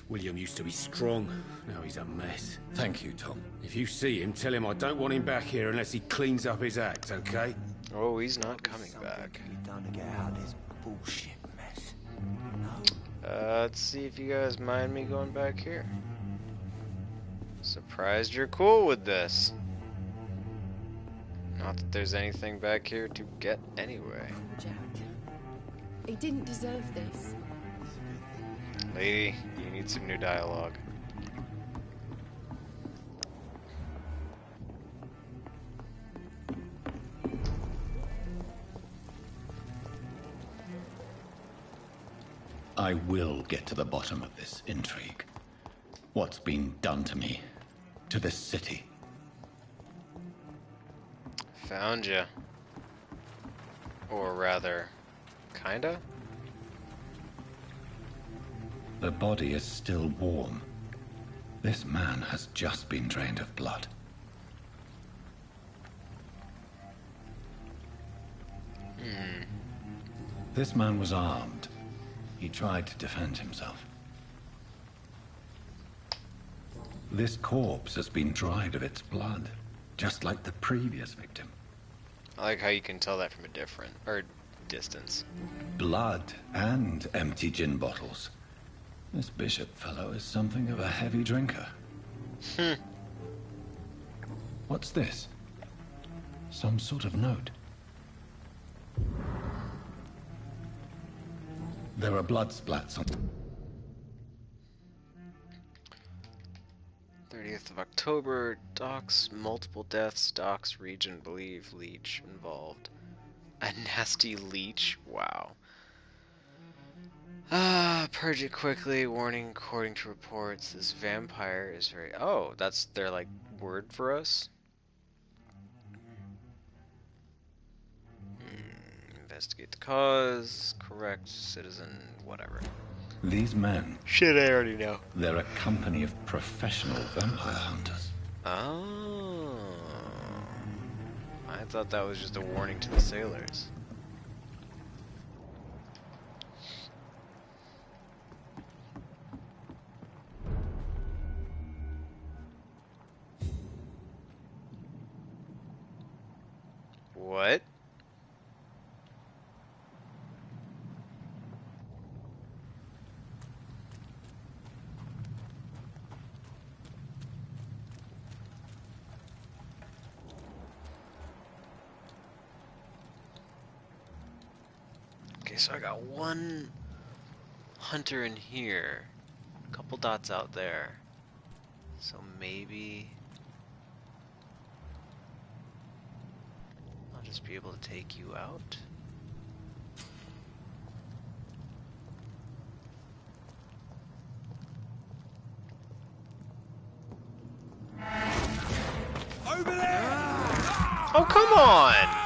William used to be strong. Now he's a mess. Thank you, Tom. If you see him, tell him I don't want him back here unless he cleans up his act, okay? Oh, he's not coming back. Done to get out of this bullshit mess. Let's see if you guys mind me going back here. Surprised you're cool with this. Not that there's anything back here to get anyway. Jack. He didn't deserve this. Lady, you need some new dialogue. I will get to the bottom of this intrigue. What's been done to me? To this city? Found ya. Or rather, kinda? The body is still warm. This man has just been drained of blood. This man was armed. He tried to defend himself. This corpse has been dried of its blood, just like the previous victim. I like how you can tell that from a different, or distance. Blood and empty gin bottles. This bishop fellow is something of a heavy drinker. What's this? Some sort of note. There are blood splats on... 30th of October, Docks, multiple deaths, Docks region, believe, leech involved. A nasty leech? Wow. Purge it quickly, warning according to reports, this vampire is very... Oh, that's their, like, word for us? Investigate the cause, correct, citizen, whatever. These men... Shit, I already know. They're a company of professional vampire hunters. Oh. I thought that was just a warning to the sailors. What? Okay, so I got one hunter in here, a couple dots out there, so maybe I'll just be able to take you out. Over there! Oh, come on!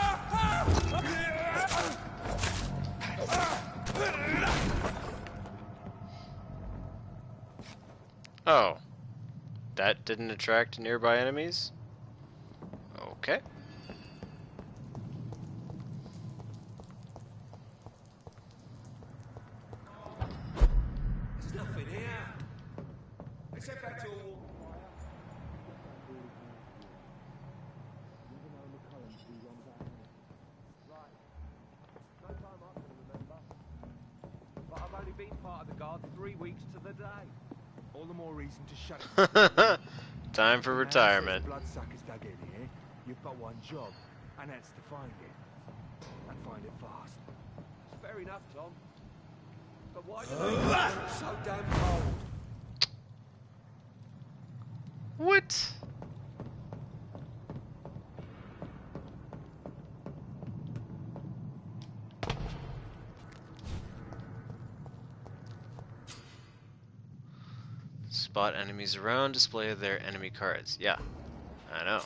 Oh, that didn't attract nearby enemies? Okay. There's nothing here. Let's head back to a war. But I've only been part of the guard 3 weeks to the day. All the more reason to shut it. Time for retirement. Bloodsuckers dug in here. You've got one job, and that's to find it. And find it fast. Fair enough, Tom. But why do they so damn cold? What? Spot enemies around, display their enemy cards. Yeah, I know.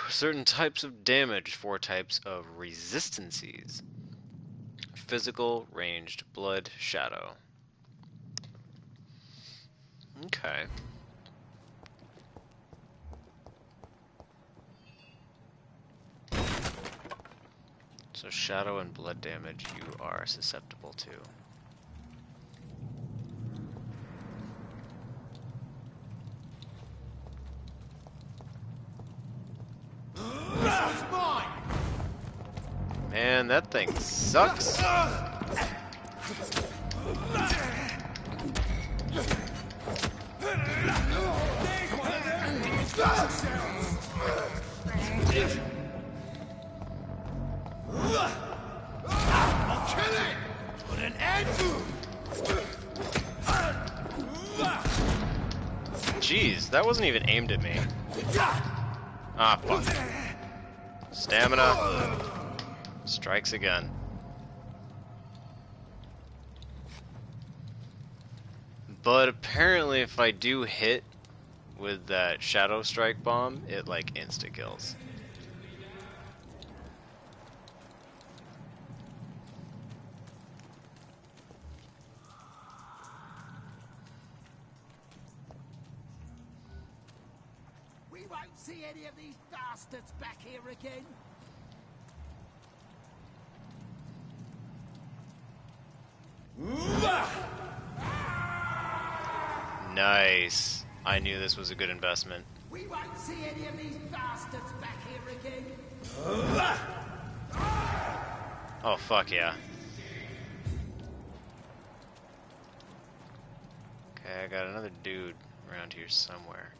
Certain types of damage, 4 types of resistances. Physical, ranged, blood, shadow. Okay. So shadow and blood damage you are susceptible to. Man, that thing sucks. I'll kill it! Put an end to Jeez, that wasn't even aimed at me. Ah, fuck. Stamina. Strikes again. But apparently if I do hit with that Shadow Strike bomb, it like insta-kills. We won't see any of these bastards back here again. Nice. I knew this was a good investment. We won't see any of these bastards back here again. Oh, fuck yeah. Okay, I got another dude around here somewhere.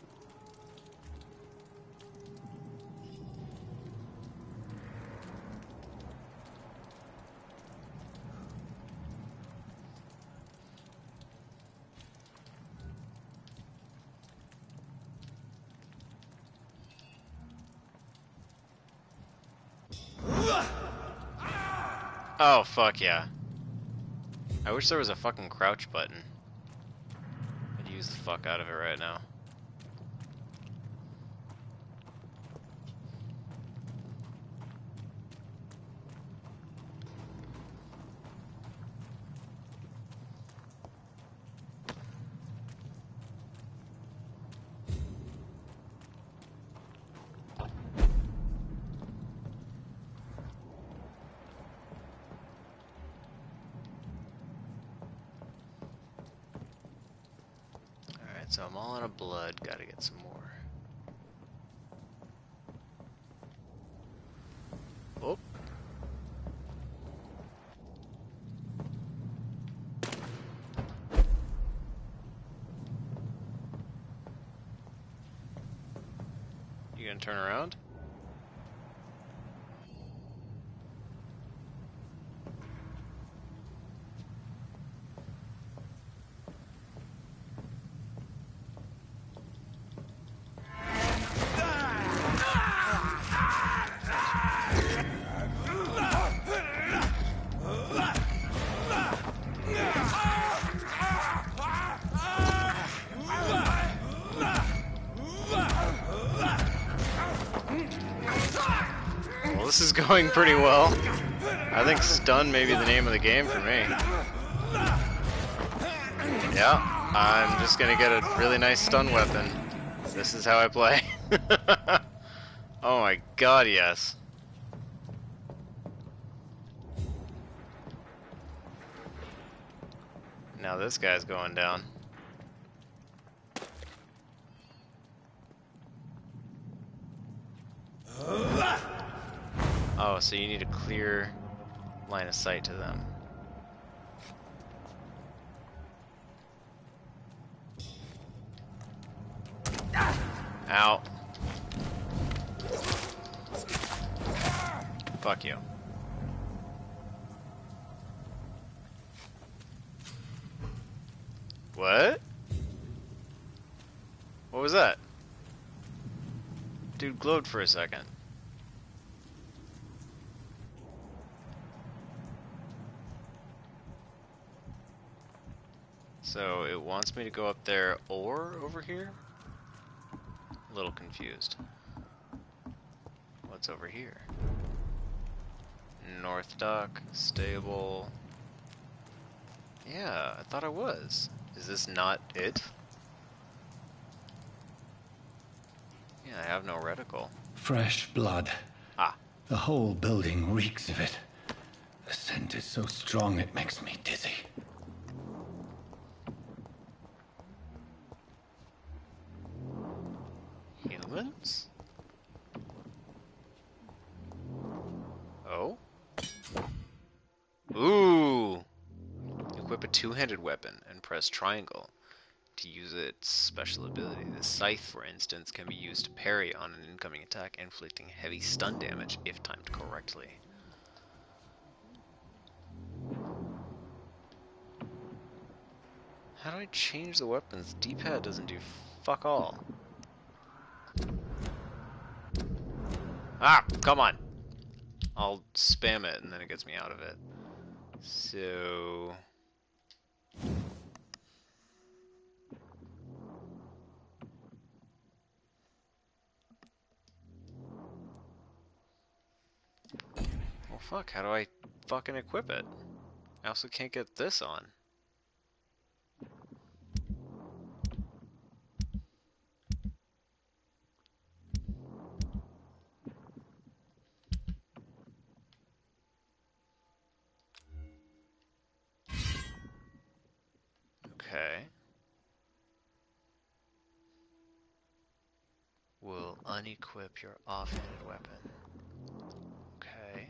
Oh, fuck yeah. I wish there was a fucking crouch button. I'd use the fuck out of it right now. So I'm all out of blood, gotta get some more. Oh. You gonna turn around? This is going pretty well. I think stun may be the name of the game for me. Yeah, I'm just gonna get a really nice stun weapon. This is how I play. Oh my god, yes. Now this guy's going down. Oh, so you need a clear line of sight to them. Ow. Fuck you. What? What was that? Dude glowed for a second. So it wants me to go up there or over here? A little confused. What's over here? North Dock, stable. Yeah, I thought I was. Is this not it? Yeah, I have no reticle. Fresh blood. Ah. The whole building reeks of it. The scent is so strong it makes me dizzy. Humans? Oh? Ooh! Equip a two-handed weapon and press triangle to use its special ability. The scythe, for instance, can be used to parry on an incoming attack, inflicting heavy stun damage if timed correctly. How do I change the weapons? D-pad doesn't do fuck all. Ah, come on. I'll spam it and then it gets me out of it. So... well, fuck, how do I fucking equip it? I also can't get this on. Okay. Will unequip your offhanded weapon. Okay.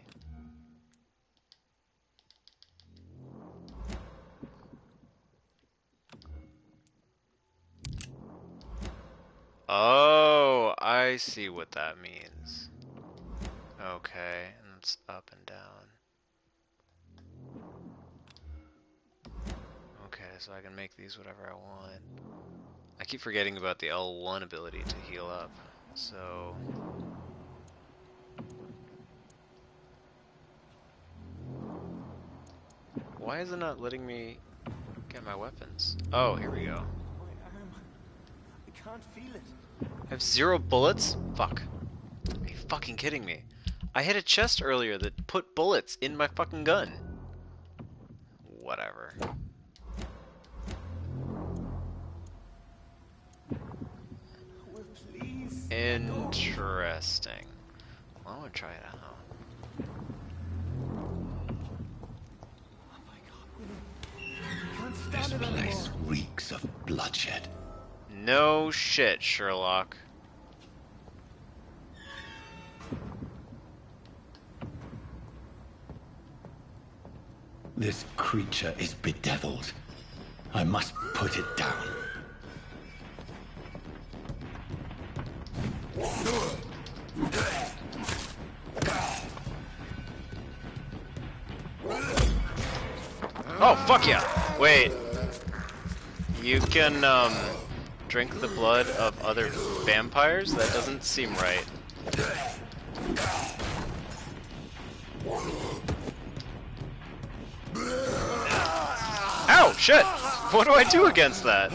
Oh, I see what that means. Okay, and it's up and down. Okay, so I can make these whatever I want. I keep forgetting about the L1 ability to heal up, so... why is it not letting me get my weapons? Oh, here we go. I can't feel it. I have 0 bullets? Fuck. Are you fucking kidding me? I hit a chest earlier that put bullets in my fucking gun. Whatever. Interesting. Well, I want to try it out. This place reeks of bloodshed. No shit, Sherlock. This creature is bedeviled. I must put it down. Oh, fuck yeah! Wait. You can, drink the blood of other vampires? That doesn't seem right. Ow! Shit! What do I do against that?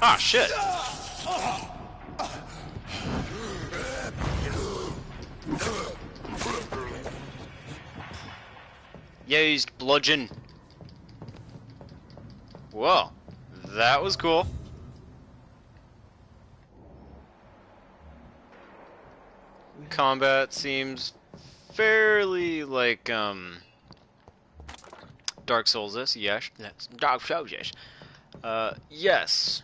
Ah, shit! used bludgeon. Whoa, that was cool. Combat seems fairly like Dark Souls-ish. Yes, that's Dark Souls-ish. Yes,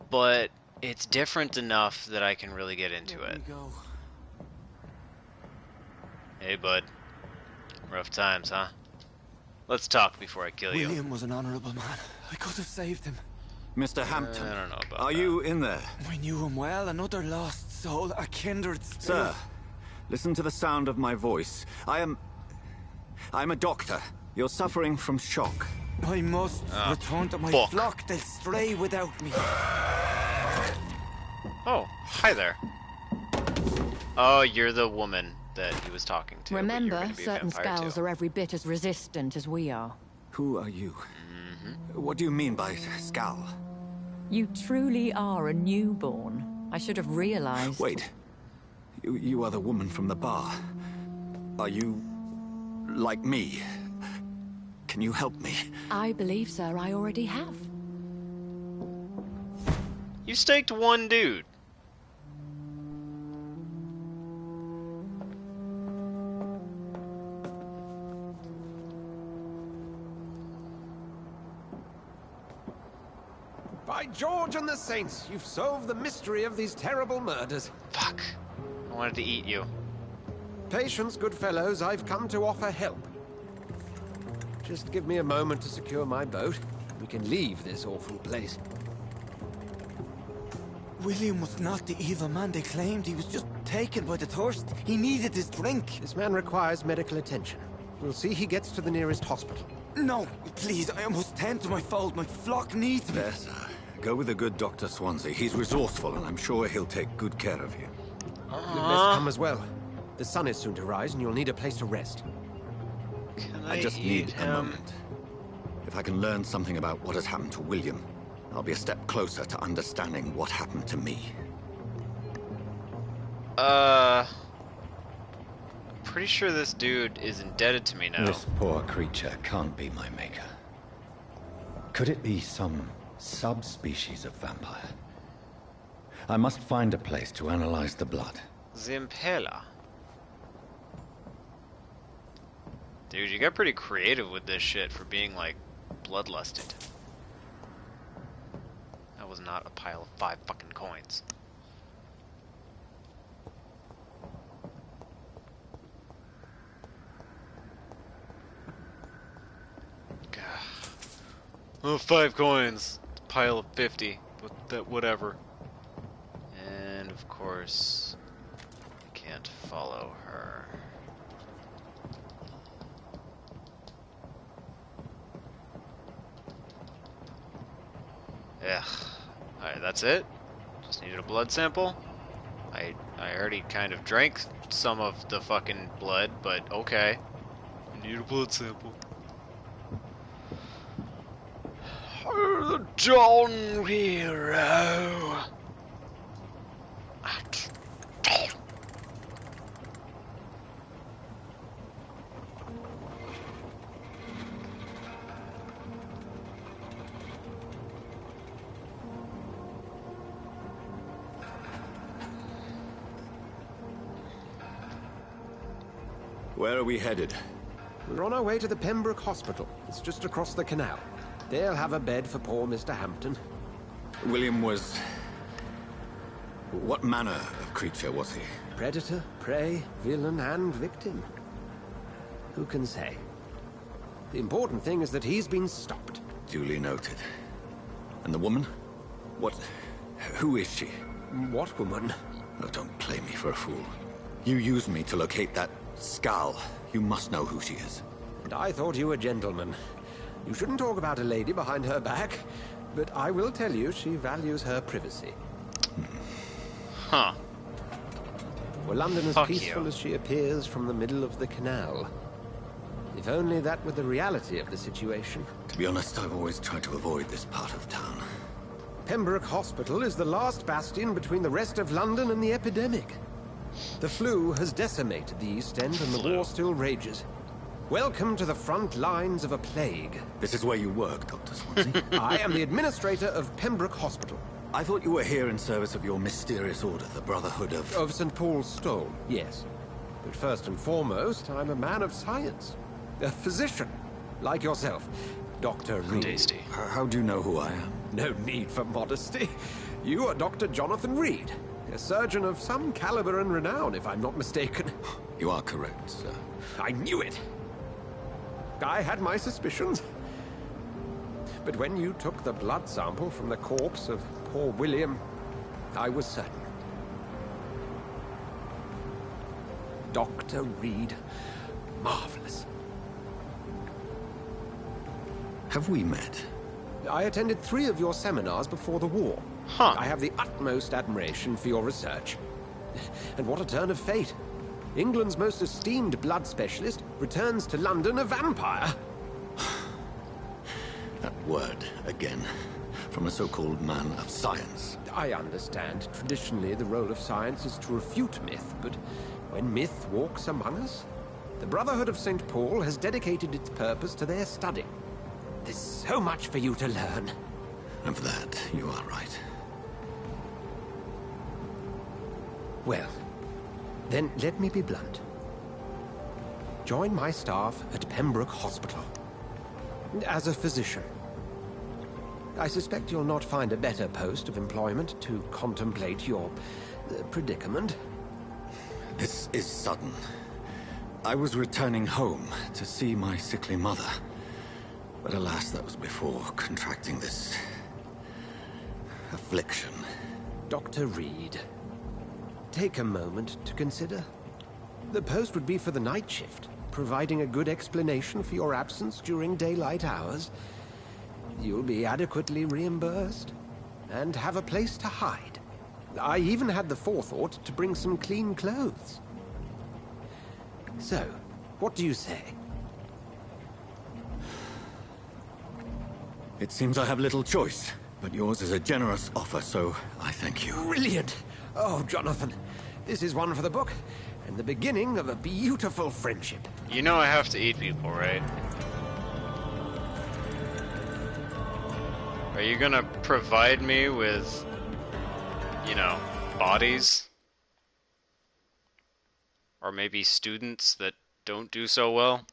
but it's different enough that I can really get into it. Hey, bud. Rough times, huh? Let's talk before I kill you. William was an honorable man. I could have saved him. Mr. Hampton, I don't know about are you in there? We knew him well, another lost soul, a kindred spirit. Sir, listen to the sound of my voice. I'm a doctor. You're suffering from shock. I must return to my flock. They'll stray without me. Oh, hi there. Oh, you're the woman that he was talking to. Remember, certain skulls are every bit as resistant as we are. Who are you? What do you mean by skull? You truly are a newborn. I should have realized. Wait. You are the woman from the bar. Are you like me? Can you help me? I believe, sir, I already have. You staked one dude. By George and the Saints, you've solved the mystery of these terrible murders. Fuck. I wanted to eat you. Patience, good fellows, I've come to offer help. Just give me a moment to secure my boat. We can leave this awful place. William was not the evil man they claimed. He was just taken by the thirst. He needed his drink. This man requires medical attention. We'll see he gets to the nearest hospital. No, please, I must tend to my fold. My flock needs me. There, sir. Go with the good Dr. Swansea. He's resourceful, and I'm sure he'll take good care of you. You'd best come as well. The sun is soon to rise, and you'll need a place to rest. I just need a moment. If I can learn something about what has happened to William, I'll be a step closer to understanding what happened to me. Pretty sure this dude is indebted to me now. This poor creature can't be my maker. Could it be some subspecies of vampire? I must find a place to analyze the blood. Zimpela. Dude, you got pretty creative with this shit for being, like, bloodlusted. That was not a pile of 5 fucking coins. God. Oh, 5 coins. Pile of 50. But that, whatever. And, of course, I can't follow her. Ugh. Alright, that's it? Just needed a blood sample? I already kind of drank some of the fucking blood, but okay. I need a blood sample. The Dawn Hero. Where are we headed? We're on our way to the Pembroke Hospital. It's just across the canal. They'll have a bed for poor Mr. Hampton. William was... What manner of creature was he? Predator, prey, villain, and victim. Who can say? The important thing is that he's been stopped. Duly noted. And the woman? What... Who is she? What woman? Oh, don't play me for a fool. You used me to locate that skull. You must know who she is. And I thought you a gentleman. You shouldn't talk about a lady behind her back, but I will tell you she values her privacy. Huh. Were London as Fuck peaceful you. as she appears from the middle of the canal? If only that were the reality of the situation. To be honest, I've always tried to avoid this part of town. Pembroke Hospital is the last bastion between the rest of London and the epidemic. The flu has decimated the East End and the war still rages. Welcome to the front lines of a plague. This is where you work, Dr. Swansea. I am the administrator of Pembroke Hospital. I thought you were here in service of your mysterious order, the Brotherhood of... Of St. Paul's Stole, yes. But first and foremost, I'm a man of science. A physician, like yourself. Dr. Reed. Tasty. How do you know who I am? No need for modesty. You are Dr. Jonathan Reed, a surgeon of some caliber and renown, if I'm not mistaken. You are correct, sir. I knew it! I had my suspicions. But when you took the blood sample from the corpse of poor William, I was certain. Dr. Reed, marvelous. Have we met? I attended 3 of your seminars before the war. Huh. I have the utmost admiration for your research. And what a turn of fate. England's most esteemed blood specialist returns to London a vampire. That word, again, from a so-called man of science. I understand. Traditionally, the role of science is to refute myth, but when myth walks among us, the Brotherhood of St. Paul has dedicated its purpose to their study. There's so much for you to learn. Of that, you are right. Well, then let me be blunt. Join my staff at Pembroke Hospital. As a physician. I suspect you'll not find a better post of employment to contemplate your predicament. This is sudden. I was returning home to see my sickly mother. But alas, that was before contracting this... affliction. Dr. Reed, take a moment to consider. The post would be for the night shift, providing a good explanation for your absence during daylight hours. You'll be adequately reimbursed, and have a place to hide. I even had the forethought to bring some clean clothes. So, what do you say? It seems I have little choice, but yours is a generous offer, so I thank you. Brilliant! Oh, Jonathan, this is one for the book, and the beginning of a beautiful friendship. You know I have to eat people, right? Are you gonna provide me with, you know, bodies? Or maybe students that don't do so well?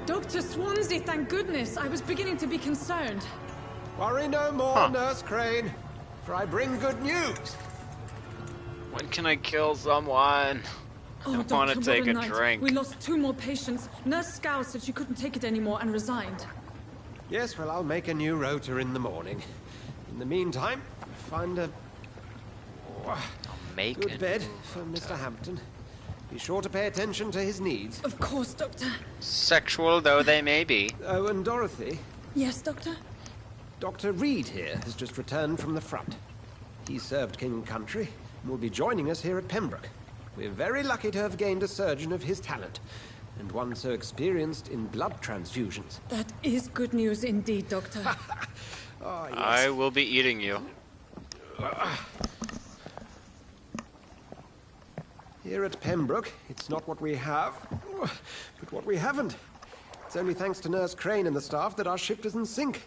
Dr. Swansea, thank goodness. I was beginning to be concerned. Worry no more, Nurse Crane, for I bring good news. When can I kill someone? Oh, I want to Doctor, take what a night. drink. We lost 2 more patients. Nurse Scow said she couldn't take it anymore and resigned. Yes, well, I'll make a new rota in the morning. In the meantime, find a good bed for Mr. Hampton. Be sure to pay attention to his needs. Of course, Doctor. Sexual though they may be. Oh, and Dorothy. Yes, Doctor? Dr. Reed here has just returned from the front. He served King and Country and will be joining us here at Pembroke. We're very lucky to have gained a surgeon of his talent, and one so experienced in blood transfusions. That is good news indeed, Doctor. Oh, yes. I will be eating you. Here at Pembroke, it's not what we have, but what we haven't. It's only thanks to Nurse Crane and the staff that our ship doesn't sink.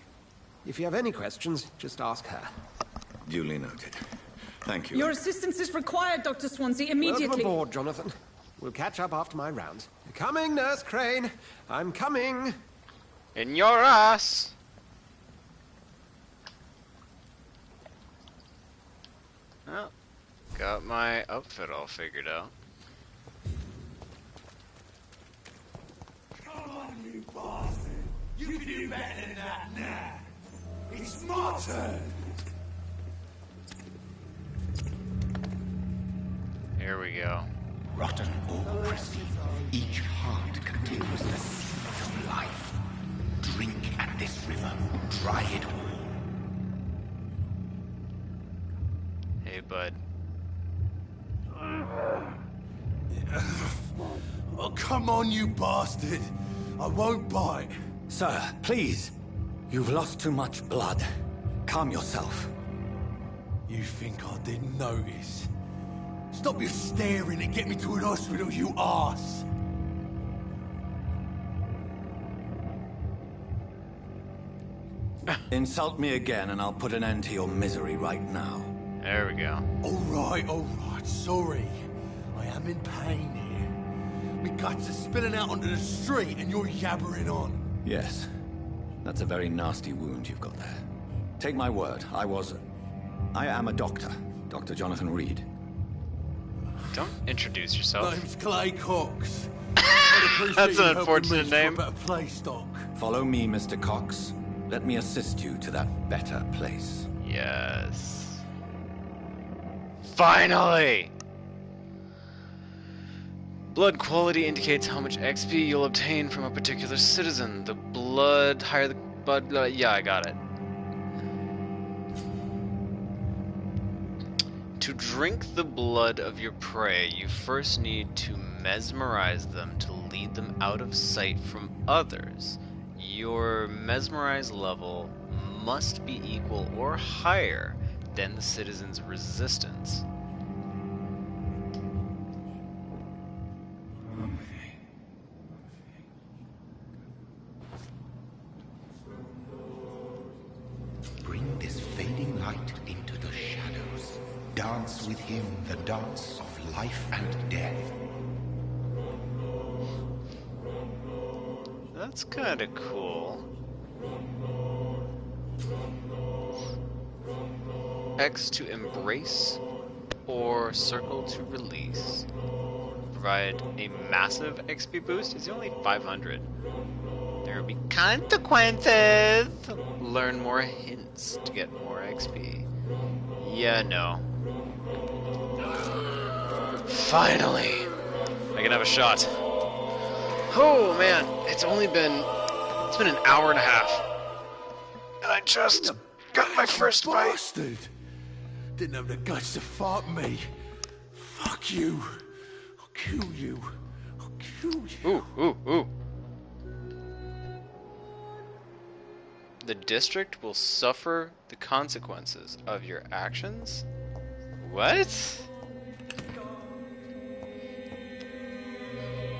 If you have any questions, just ask her. Duly noted. Thank you. Your assistance is required, Dr. Swansea, immediately. Welcome aboard, Jonathan. We'll catch up after my rounds. Coming, Nurse Crane. I'm coming. In your ass. Well, got my outfit all figured out. Come on, you bastard! You can do better than that now! It's my turn! Here we go. Rotten or crispy, each heart contains the seed of life. Drink at this river, try it all. Hey, bud. Come on, you bastard. I won't bite. Sir, please. You've lost too much blood. Calm yourself. You think I didn't notice? Stop your staring and get me to an hospital, you arse! Insult me again and I'll put an end to your misery right now. There we go. Alright, sorry. I am in pain here. My guts are spilling out onto the street and you're yabbering on. Yes. That's a very nasty wound you've got there. Take my word, I am a doctor. Dr. Jonathan Reed. Don't introduce yourself. Name's Clay Cox. That's an unfortunate name. Place, Doc. Follow me, Mr. Cox. Let me assist you to that better place. Yes. Finally! Blood quality indicates how much XP you'll obtain from a particular citizen. The blood, higher the blood, yeah, I got it. To drink the blood of your prey, you first need to mesmerize them to lead them out of sight from others. Your mesmerize level must be equal or higher than the citizen's resistance. Bring this fading light into the shadows. Dance with him the dance of life and death. That's kind of cool. X to embrace or circle to release. Provide a massive XP boost. It's only 500. There will be consequences. Learn more hints to get more XP. Yeah, no. Finally, I can have a shot. Oh man, it's been an hour and a half. And I just got my first bite. Bastard! Didn't have the guts to fight me. Fuck you. I'll kill you. I'll kill you. Ooh. The district will suffer the consequences of your actions? What?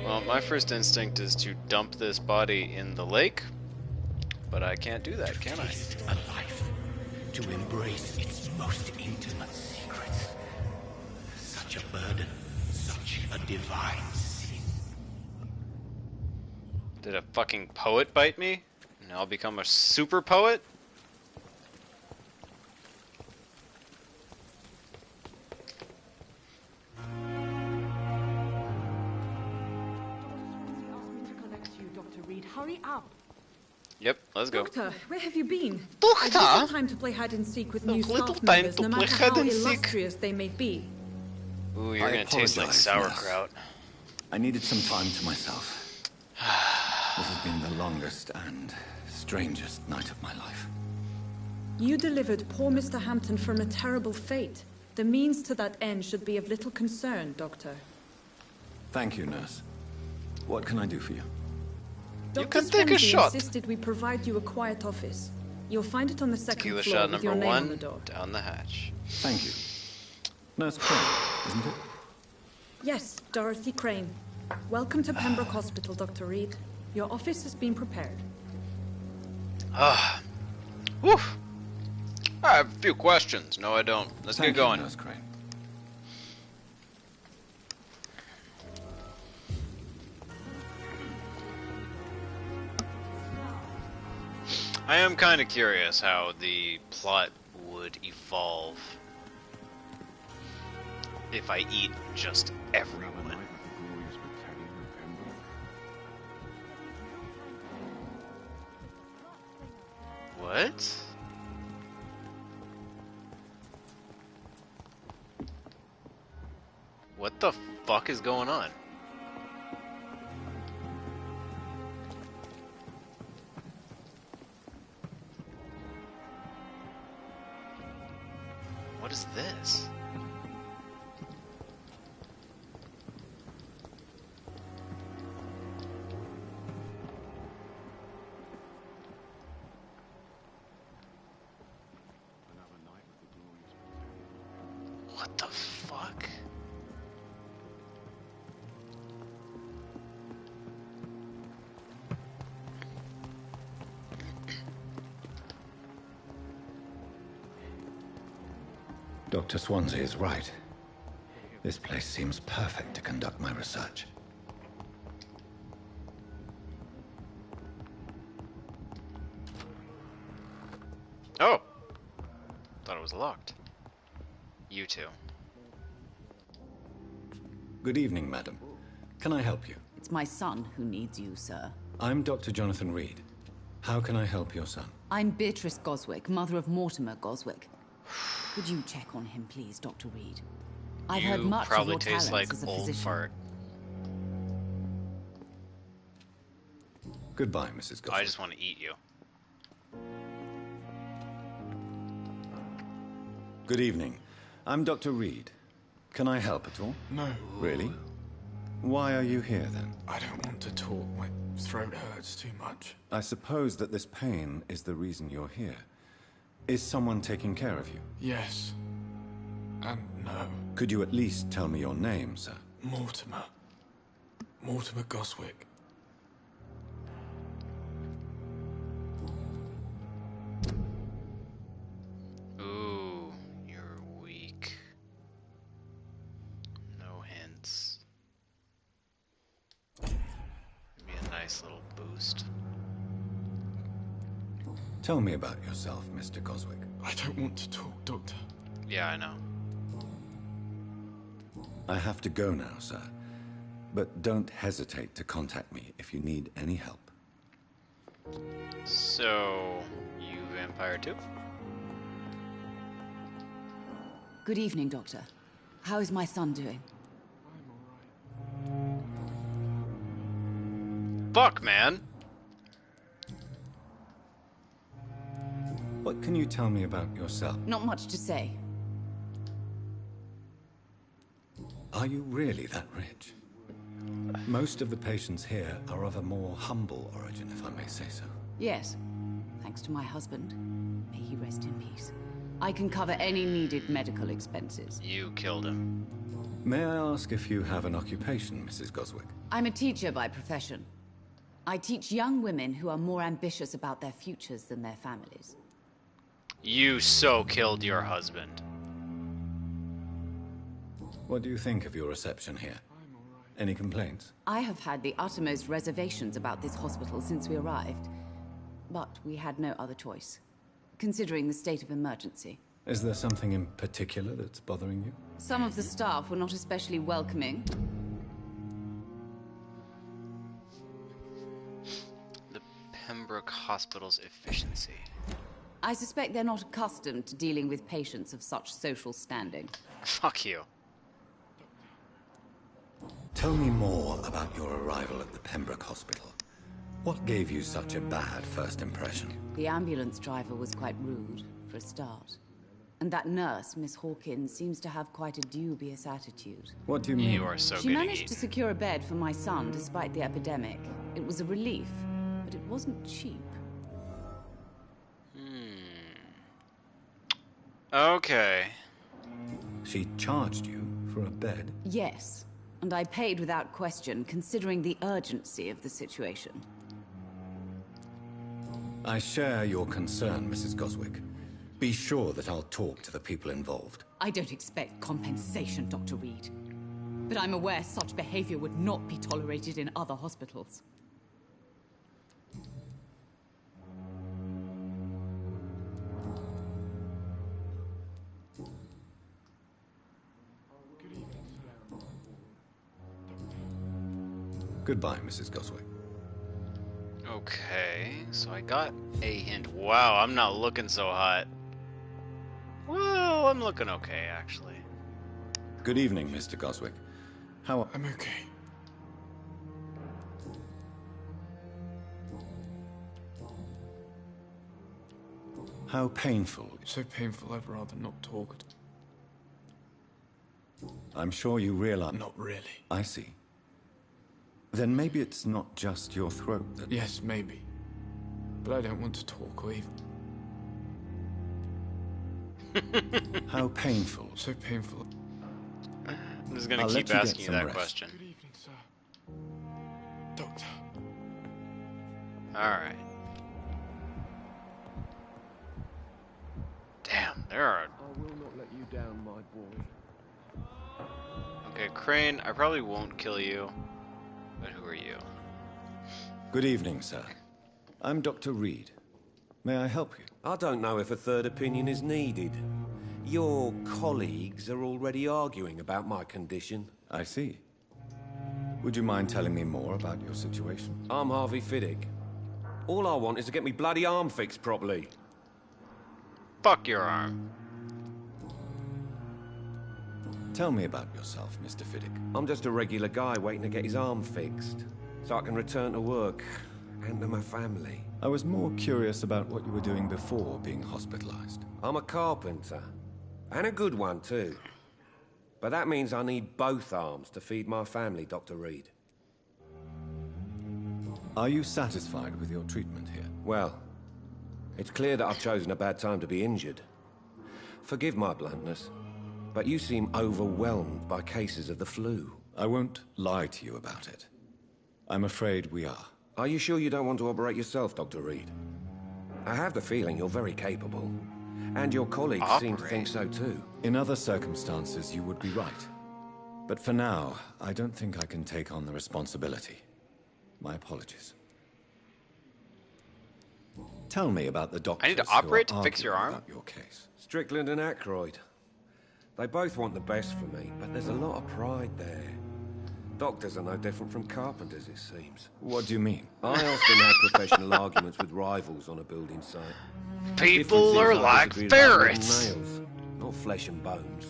Well, my first instinct is to dump this body in the lake, but I can't do that, can I? A life to embrace its most intimate secrets. Such a burden, such a divine sin. Did a fucking poet bite me? And I'll become a super poet? Hurry up. Yep, let's go. Doctor, where have you been? Doctor? I don't have time to play hide and seek with new staff members, no matter how illustrious they may be. Ooh, you're gonna taste like sauerkraut. I needed some time to myself. This has been the longest and strangest night of my life. You delivered poor Mr. Hampton from a terrible fate. The means to that end should be of little concern, Doctor. Thank you, nurse. What can I do for you? Dr. Swansea insisted we provide you a quiet office. You'll find it on the second Tequila floor shot with your number name on the one, door. down the hatch. Thank you. Nurse Crane, isn't it? Yes, Dorothy Crane. Welcome to Pembroke Hospital, Dr. Reed. Your office has been prepared. Whew. I have a few questions. No, I don't. Let's get going. Nurse Crane. I am kind of curious how the plot would evolve if I eat just everyone. What? What the fuck is going on? What is this? the fuck? Dr. Swansea is right. This place seems perfect to conduct my research. Oh! Thought it was locked. You two. Good evening, madam. Can I help you? It's my son who needs you, sir. I'm Dr. Jonathan Reed. How can I help your son? I'm Beatrice Goswick, mother of Mortimer Goswick. Could you check on him, please, Dr. Reed? I've heard much of your talents like as a old physician. fart. Goodbye, Mrs. Goswick. I just want to eat you. Good evening. I'm Dr. Reed. Can I help at all? No. Really? Why are you here, then? I don't want to talk. My throat hurts too much. I suppose that this pain is the reason you're here. Is someone taking care of you? Yes. And no. Could you at least tell me your name, sir? Mortimer. Mortimer Goswick. Ooh, you're weak. No hints. Be a nice little boost. Tell me about yourself, Mr. Goswick. I don't want to talk, Doctor. Yeah, I know. I have to go now, sir. But don't hesitate to contact me if you need any help. So, you vampire too? Good evening, Doctor. How is my son doing? Fuck, man! What can you tell me about yourself? Not much to say. Are you really that rich? Most of the patients here are of a more humble origin, if I may say so. Yes. Thanks to my husband. May he rest in peace. I can cover any needed medical expenses. You killed him. May I ask if you have an occupation, Mrs. Goswick? I'm a teacher by profession. I teach young women who are more ambitious about their futures than their families. You so killed your husband. What do you think of your reception here? Any complaints? I have had the uttermost reservations about this hospital since we arrived. But we had no other choice, considering the state of emergency. Is there something in particular that's bothering you? Some of the staff were not especially welcoming. The Pembroke Hospital's efficiency. I suspect they're not accustomed to dealing with patients of such social standing. Fuck you. Tell me more about your arrival at the Pembroke Hospital. What gave you such a bad first impression? The ambulance driver was quite rude, for a start. And that nurse, Miss Hawkins, seems to have quite a dubious attitude. What do you mean? You are so She good managed to secure a bed for my son despite the epidemic. It was a relief, but it wasn't cheap. Okay. She charged you for a bed? Yes, and I paid without question, considering the urgency of the situation. I share your concern, Mrs. Goswick. Be sure that I'll talk to the people involved. I don't expect compensation, Dr. Reed. But I'm aware such behavior would not be tolerated in other hospitals. Goodbye, Mrs. Goswick. Okay, so I got a hint. Wow, I'm not looking so hot. Well, I'm looking okay, actually. Good evening, Mr. Goswick. How... I'm okay. How painful. So painful, I'd rather not talk. I'm sure you realize... Not really. I see. Then maybe it's not just your throat that... Yes, maybe. But I don't want to talk or even... How painful. So painful. I'm just gonna I'll keep let you get asking you some that rest. question. Good evening, sir. Doctor. Alright. Damn, there are... I will not let you down, my boy. Okay, Crane, I probably won't kill you. But who are you? Good evening, sir. I'm Dr. Reed. May I help you? I don't know if a third opinion is needed. Your colleagues are already arguing about my condition. I see. Would you mind telling me more about your situation? I'm Harvey Fiddick. All I want is to get me bloody arm fixed properly. Fuck your arm. Tell me about yourself, Mr. Fiddick. I'm just a regular guy waiting to get his arm fixed, so I can return to work and to my family. I was more curious about what you were doing before being hospitalized. I'm a carpenter, and a good one too. But that means I need both arms to feed my family, Dr. Reed. Are you satisfied with your treatment here? Well, it's clear that I've chosen a bad time to be injured. Forgive my bluntness, but you seem overwhelmed by cases of the flu. I won't lie to you about it. I'm afraid we are. Are you sure you don't want to operate yourself, Dr. Reed? I have the feeling you're very capable, and your colleagues seem to think so too. In other circumstances, you would be right. But for now, I don't think I can take on the responsibility. My apologies. Tell me about the doctors. I need to operate to fix your arm? About your case. Strickland and Aykroyd. They both want the best for me, but there's a lot of pride there. Doctors are no different from carpenters, it seems. What do you mean? I often have professional arguments with rivals on a building site. People are like ferrets. Nails, not flesh and bones.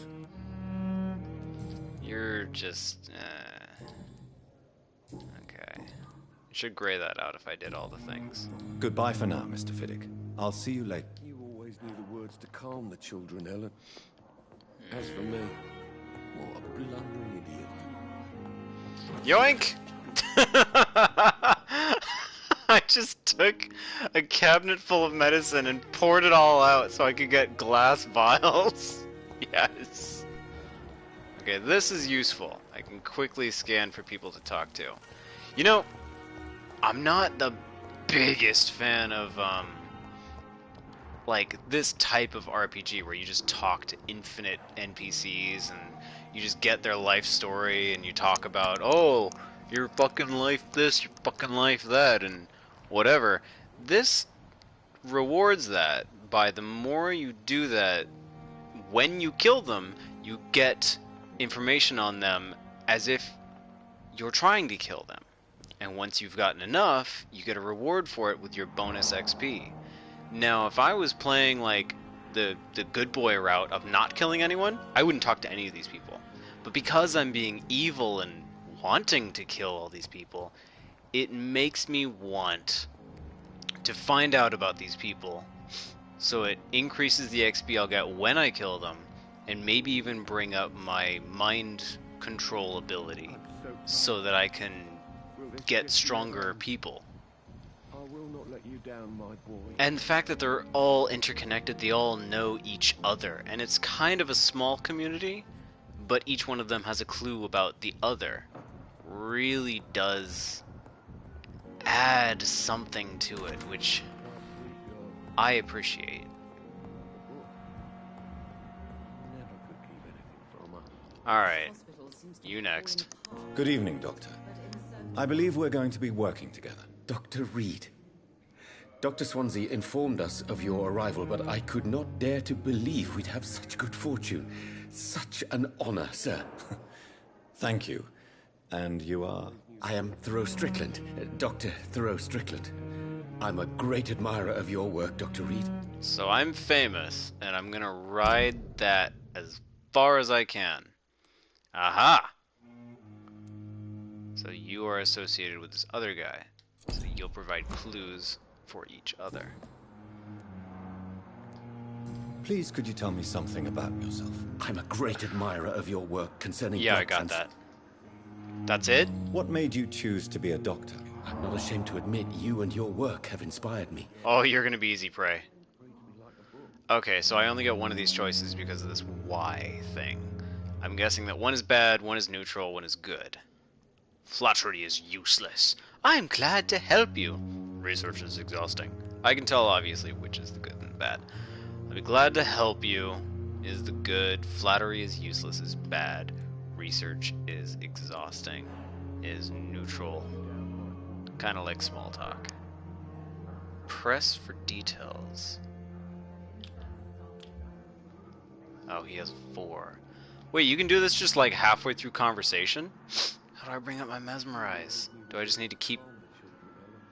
You're just... Okay. Should gray that out if I did all the things. Goodbye for now, Mr. Fiddick. I'll see you later. You always knew the words to calm the children, Helen. As for me, what a blundering idiot. Yoink! I just took a cabinet full of medicine and poured it all out so I could get glass vials. Yes. Okay, this is useful. I can quickly scan for people to talk to. You know, I'm not the biggest fan of, like, this type of RPG where you just talk to infinite NPCs and you just get their life story and you talk about, oh, your fucking life this, your fucking life that, and whatever. This rewards that by the more you do that, when you kill them, you get information on them as if you're trying to kill them. And once you've gotten enough, you get a reward for it with your bonus XP. Now, if I was playing, like, the good boy route of not killing anyone, I wouldn't talk to any of these people. But because I'm being evil and wanting to kill all these people, it makes me want to find out about these people, so it increases the XP I'll get when I kill them, and maybe even bring up my mind control ability, so that I can get stronger people. I will not let you down, my boy. And the fact that they're all interconnected, they all know each other, and it's kind of a small community, but each one of them has a clue about the other, really does add something to it, which I appreciate. Alright, you next. Good evening, Doctor. I believe we're going to be working together. Dr. Reed. Dr. Swansea informed us of your arrival, but I could not dare to believe we'd have such good fortune. Such an honor, sir. Thank you. And you are? I am Thoreau Strickland, Dr. Thoreau Strickland. I'm a great admirer of your work, Dr. Reed. So I'm famous, and I'm gonna ride that as far as I can. Aha! So you are associated with this other guy, so you'll provide clues for each other. Please, could you tell me something about yourself? I'm a great admirer of your work concerning Yeah, I got that. That's it? What made you choose to be a doctor? I'm not ashamed to admit you and your work have inspired me. Oh, you're gonna be easy prey. Okay, so I only get one of these choices because of this Y thing. I'm guessing that one is bad, one is neutral, one is good. Flattery is useless. I'm glad to help you. Research is exhausting. I can tell, obviously, which is the good and the bad. I'll be glad to help you is the good. Flattery is useless is bad. Research is exhausting is neutral. Kind of like small talk. Press for details. Oh, he has 4. Wait, you can do this just like halfway through conversation? How do I bring up my mesmerize? Do I just need to keep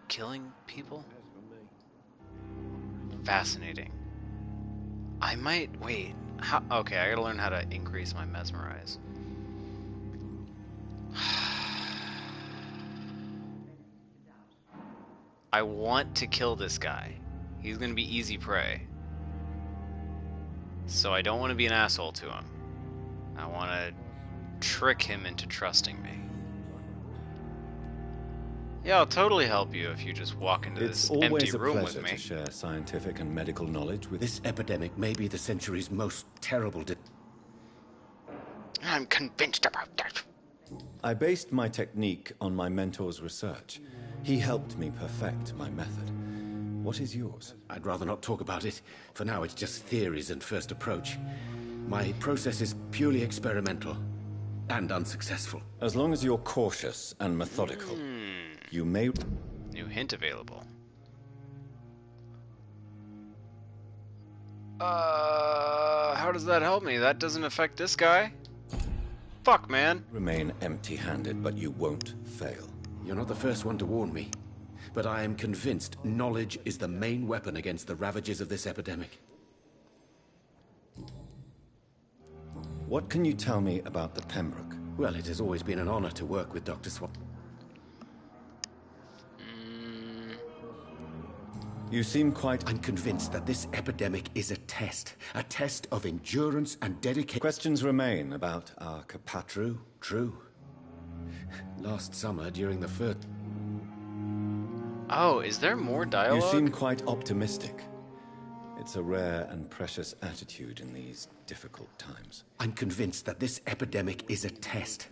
killing people? Fascinating. I might... Wait. How? Okay, I gotta learn how to increase my mesmerize. I want to kill this guy. He's gonna be easy prey. So I don't want to be an asshole to him. I want to trick him into trusting me. Yeah, I'll totally help you if you just walk into this empty room with me. It's always a pleasure to share scientific and medical knowledge with... This epidemic may be the century's most terrible... I'm convinced about that. I based my technique on my mentor's research. He helped me perfect my method. What is yours? I'd rather not talk about it. For now, it's just theories and first approach. My process is purely experimental and unsuccessful. As long as you're cautious and methodical, you may... New hint available. How does that help me? That doesn't affect this guy. Fuck, man. Remain empty-handed, but you won't fail. You're not the first one to warn me. But I am convinced knowledge is the main weapon against the ravages of this epidemic. What can you tell me about the Pembroke? Well, it has always been an honor to work with Dr. Swan. You seem quite... I'm convinced that this epidemic is a test of endurance and dedication. Questions remain about our capacity. True. Last summer, during the first... Oh, is there more dialogue? You seem quite optimistic. It's a rare and precious attitude in these difficult times. I'm convinced that this epidemic is a test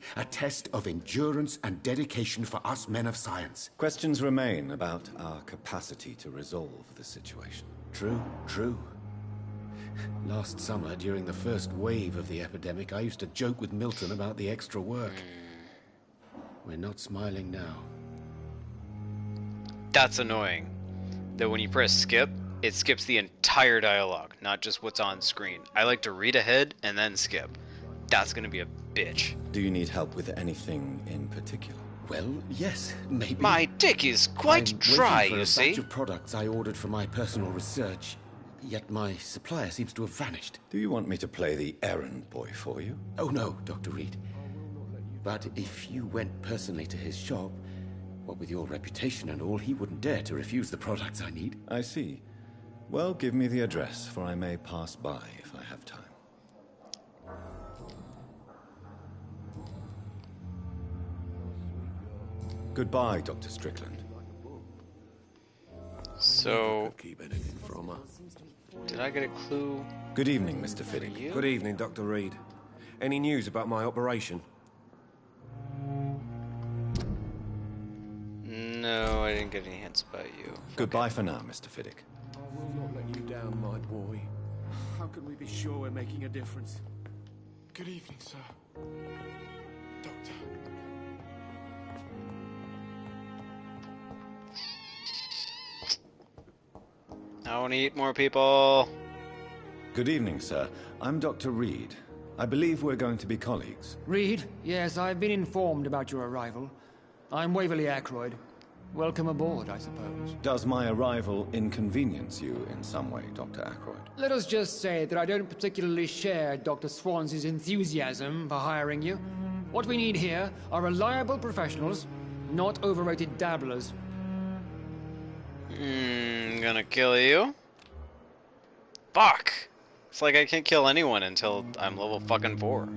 of endurance and dedication for us men of science. Questions remain about our capacity to resolve the situation. True. Last summer, during the first wave of the epidemic, I used to joke with Milton about the extra work. We're not smiling now. That's annoying. That when you press skip, it skips the entire dialogue, not just what's on screen. I like to read ahead and then skip. That's gonna be a bitch. Do you need help with anything in particular? Well, yes, maybe. My dick is quite dry, you see. I'm waiting for a batch of products I ordered for my personal research, yet my supplier seems to have vanished. Do you want me to play the errand boy for you? Oh no, Dr. Reed. But if you went personally to his shop, what with your reputation and all, he wouldn't dare to refuse the products I need. I see. Well, give me the address, for I may pass by if I have time. Goodbye, Dr. Strickland. So... Keep anything from her. Did I get a clue? Good evening, Mr. Fiddick. Good evening, Dr. Reed. Any news about my operation? No, I didn't get any hints about you. Goodbye for now, Mr. Fiddick. I will not let you down, my boy. How can we be sure we're making a difference? Good evening, sir. Doctor. I want to eat more people. Good evening, sir. I'm Dr. Reed. I believe we're going to be colleagues. Reed? Yes, I've been informed about your arrival. I'm Waverly Ackroyd. Welcome aboard, I suppose. Does my arrival inconvenience you in some way, Dr. Ackroyd? Let us just say that I don't particularly share Dr. Swans's enthusiasm for hiring you. What we need here are reliable professionals, not overrated dabblers. Gonna kill you? Fuck! It's like I can't kill anyone until I'm level fucking 4.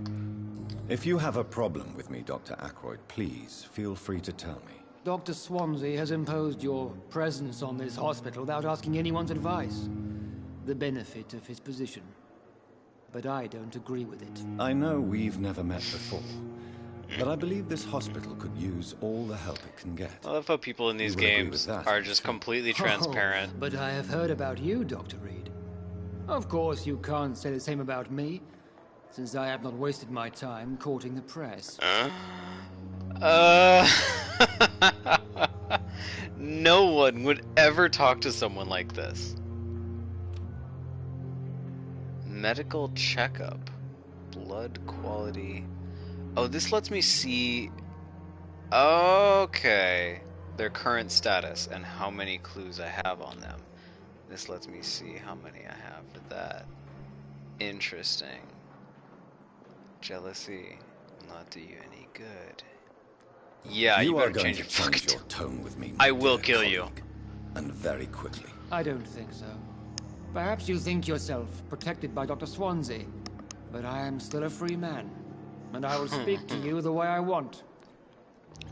If you have a problem with me, Dr. Ackroyd, please feel free to tell me. Dr. Swansea has imposed your presence on this hospital without asking anyone's advice. The benefit of his position. but I don't agree with it. I know we've never met before, but I believe this hospital could use all the help it can get. I love how people in these You will agree games with that, are just completely transparent. Oh, but I have heard about you, Dr. Reed. Of course, you can't say the same about me, since I have not wasted my time courting the press. No one would ever talk to someone like this. Medical checkup. Blood quality. Oh, this lets me see... Okay. Their current status and how many clues I have on them. This lets me see how many I have to that. Interesting. Jealousy will not do you any good. Yeah, you better change your fucking tone with me. I will kill you. And very quickly. I don't think so. Perhaps you think yourself protected by Dr. Swansea, but I am still a free man, and I will speak to you the way I want.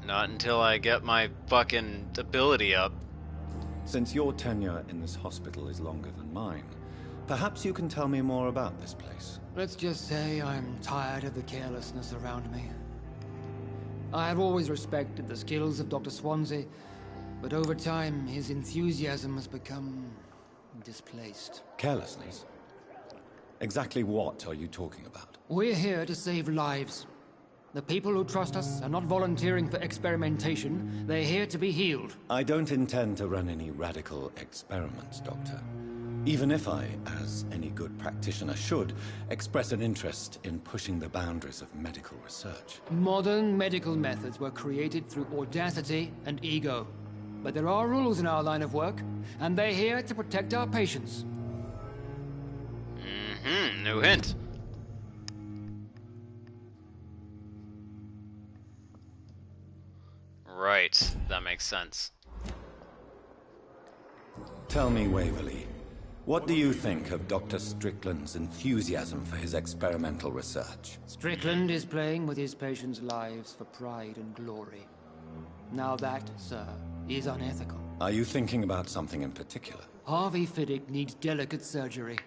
Not until I get my fucking ability up. Since your tenure in this hospital is longer than mine, perhaps you can tell me more about this place. Let's just say I'm tired of the carelessness around me. I have always respected the skills of Dr. Swansea, but over time his enthusiasm has become displaced. Carelessness? Exactly what are you talking about? We're here to save lives. The people who trust us are not volunteering for experimentation. They're here to be healed. I don't intend to run any radical experiments, Doctor. Even if I, as any good practitioner should, express an interest in pushing the boundaries of medical research. Modern medical methods were created through audacity and ego. But there are rules in our line of work, and they're here to protect our patients. No hint. Right, that makes sense. Tell me, Waverly, what do you think of Dr. Strickland's enthusiasm for his experimental research? Strickland is playing with his patients' lives for pride and glory. Now that, sir, is unethical. Are you thinking about something in particular? Harvey Fiddick needs delicate surgery.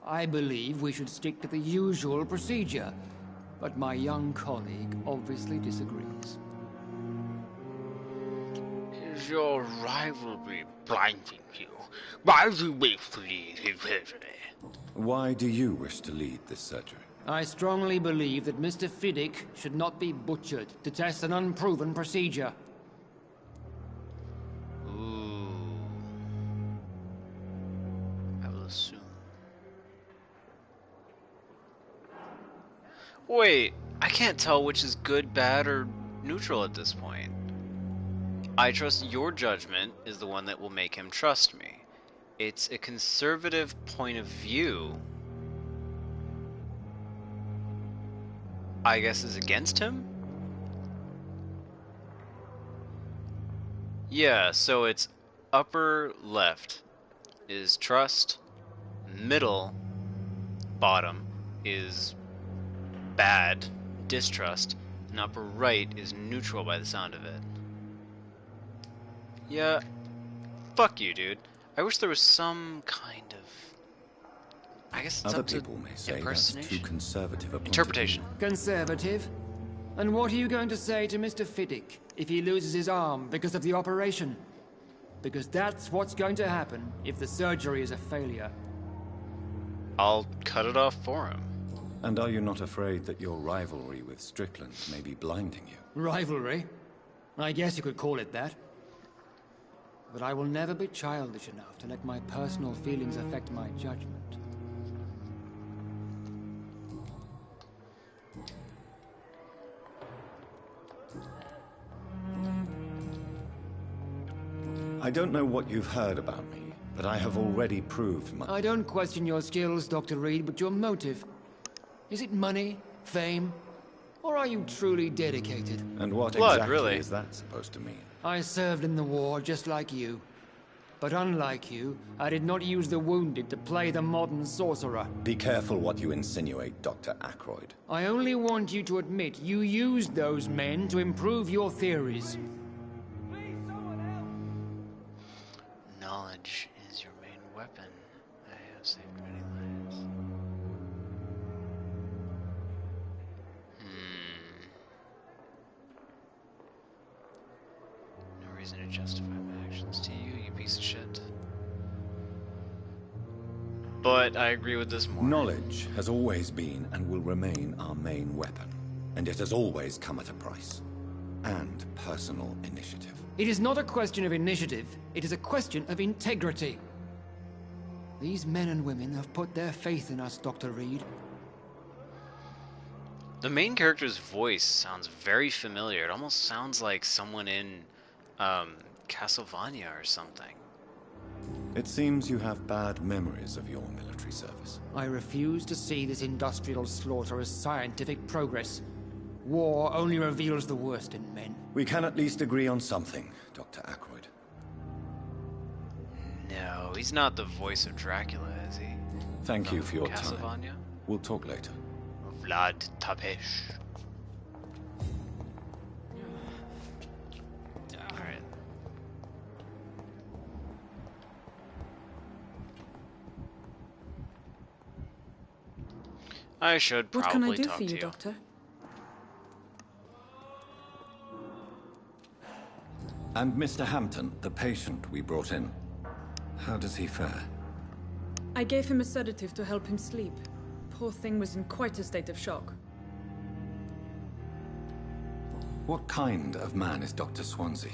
I believe we should stick to the usual procedure, but my young colleague obviously disagrees. Is your rivalry blinding you? Why do you wish to lead his surgery? Why do you wish to lead this surgery? I strongly believe that Mr. Fiddick should not be butchered to test an unproven procedure. Ooh. I will assume. Wait, I can't tell which is good, bad, or neutral at this point. I trust your judgment is the one that will make him trust me. It's a conservative point of view. I guess is against him? Yeah, so it's upper left is trust, middle, bottom is bad, distrust, and upper right is neutral by the sound of it. Yeah, fuck you, dude. I wish there was some kind of... I guess it's Other up to people may say that's too conservative a point interpretation. Conservative? And what are you going to say to Mr. Fiddick if he loses his arm because of the operation? Because that's what's going to happen if the surgery is a failure. I'll cut it off for him. And are you not afraid that your rivalry with Strickland may be blinding you? Rivalry? I guess you could call it that. But I will never be childish enough to let my personal feelings affect my judgment. I don't know what you've heard about me, but I have already proved my... I don't question your skills, Dr. Reed, but your motive. Is it money, fame, or are you truly dedicated? And what Blood, exactly really? is that supposed to mean? I served in the war just like you. But unlike you, I did not use the wounded to play the modern sorcerer. Be careful what you insinuate, Dr. Ackroyd. I only want you to admit you used those men to improve your theories. Knowledge is your main weapon. I have saved many lives. reason to justify my actions to you, you piece of shit. But I agree with this more. Knowledge has always been and will remain our main weapon. And it has always come at a price. And personal initiative. It is not a question of initiative, it is a question of integrity. These men and women have put their faith in us, Dr. Reed. The main character's voice sounds very familiar. It almost sounds like someone in Castlevania or something. It seems you have bad memories of your military service. I refuse to see this industrial slaughter as scientific progress. War only reveals the worst in men. We can at least agree on something, Dr. Ackroyd. No, he's not the voice of Dracula, is he? Thank you for your Castlevania? time. We'll talk later. Vlad Tapesh. Alright. I should probably What can I do talk for you, to you. Doctor? And Mr. Hampton, the patient we brought in. How does he fare? I gave him a sedative to help him sleep. Poor thing was in quite a state of shock. What kind of man is Dr. Swansea?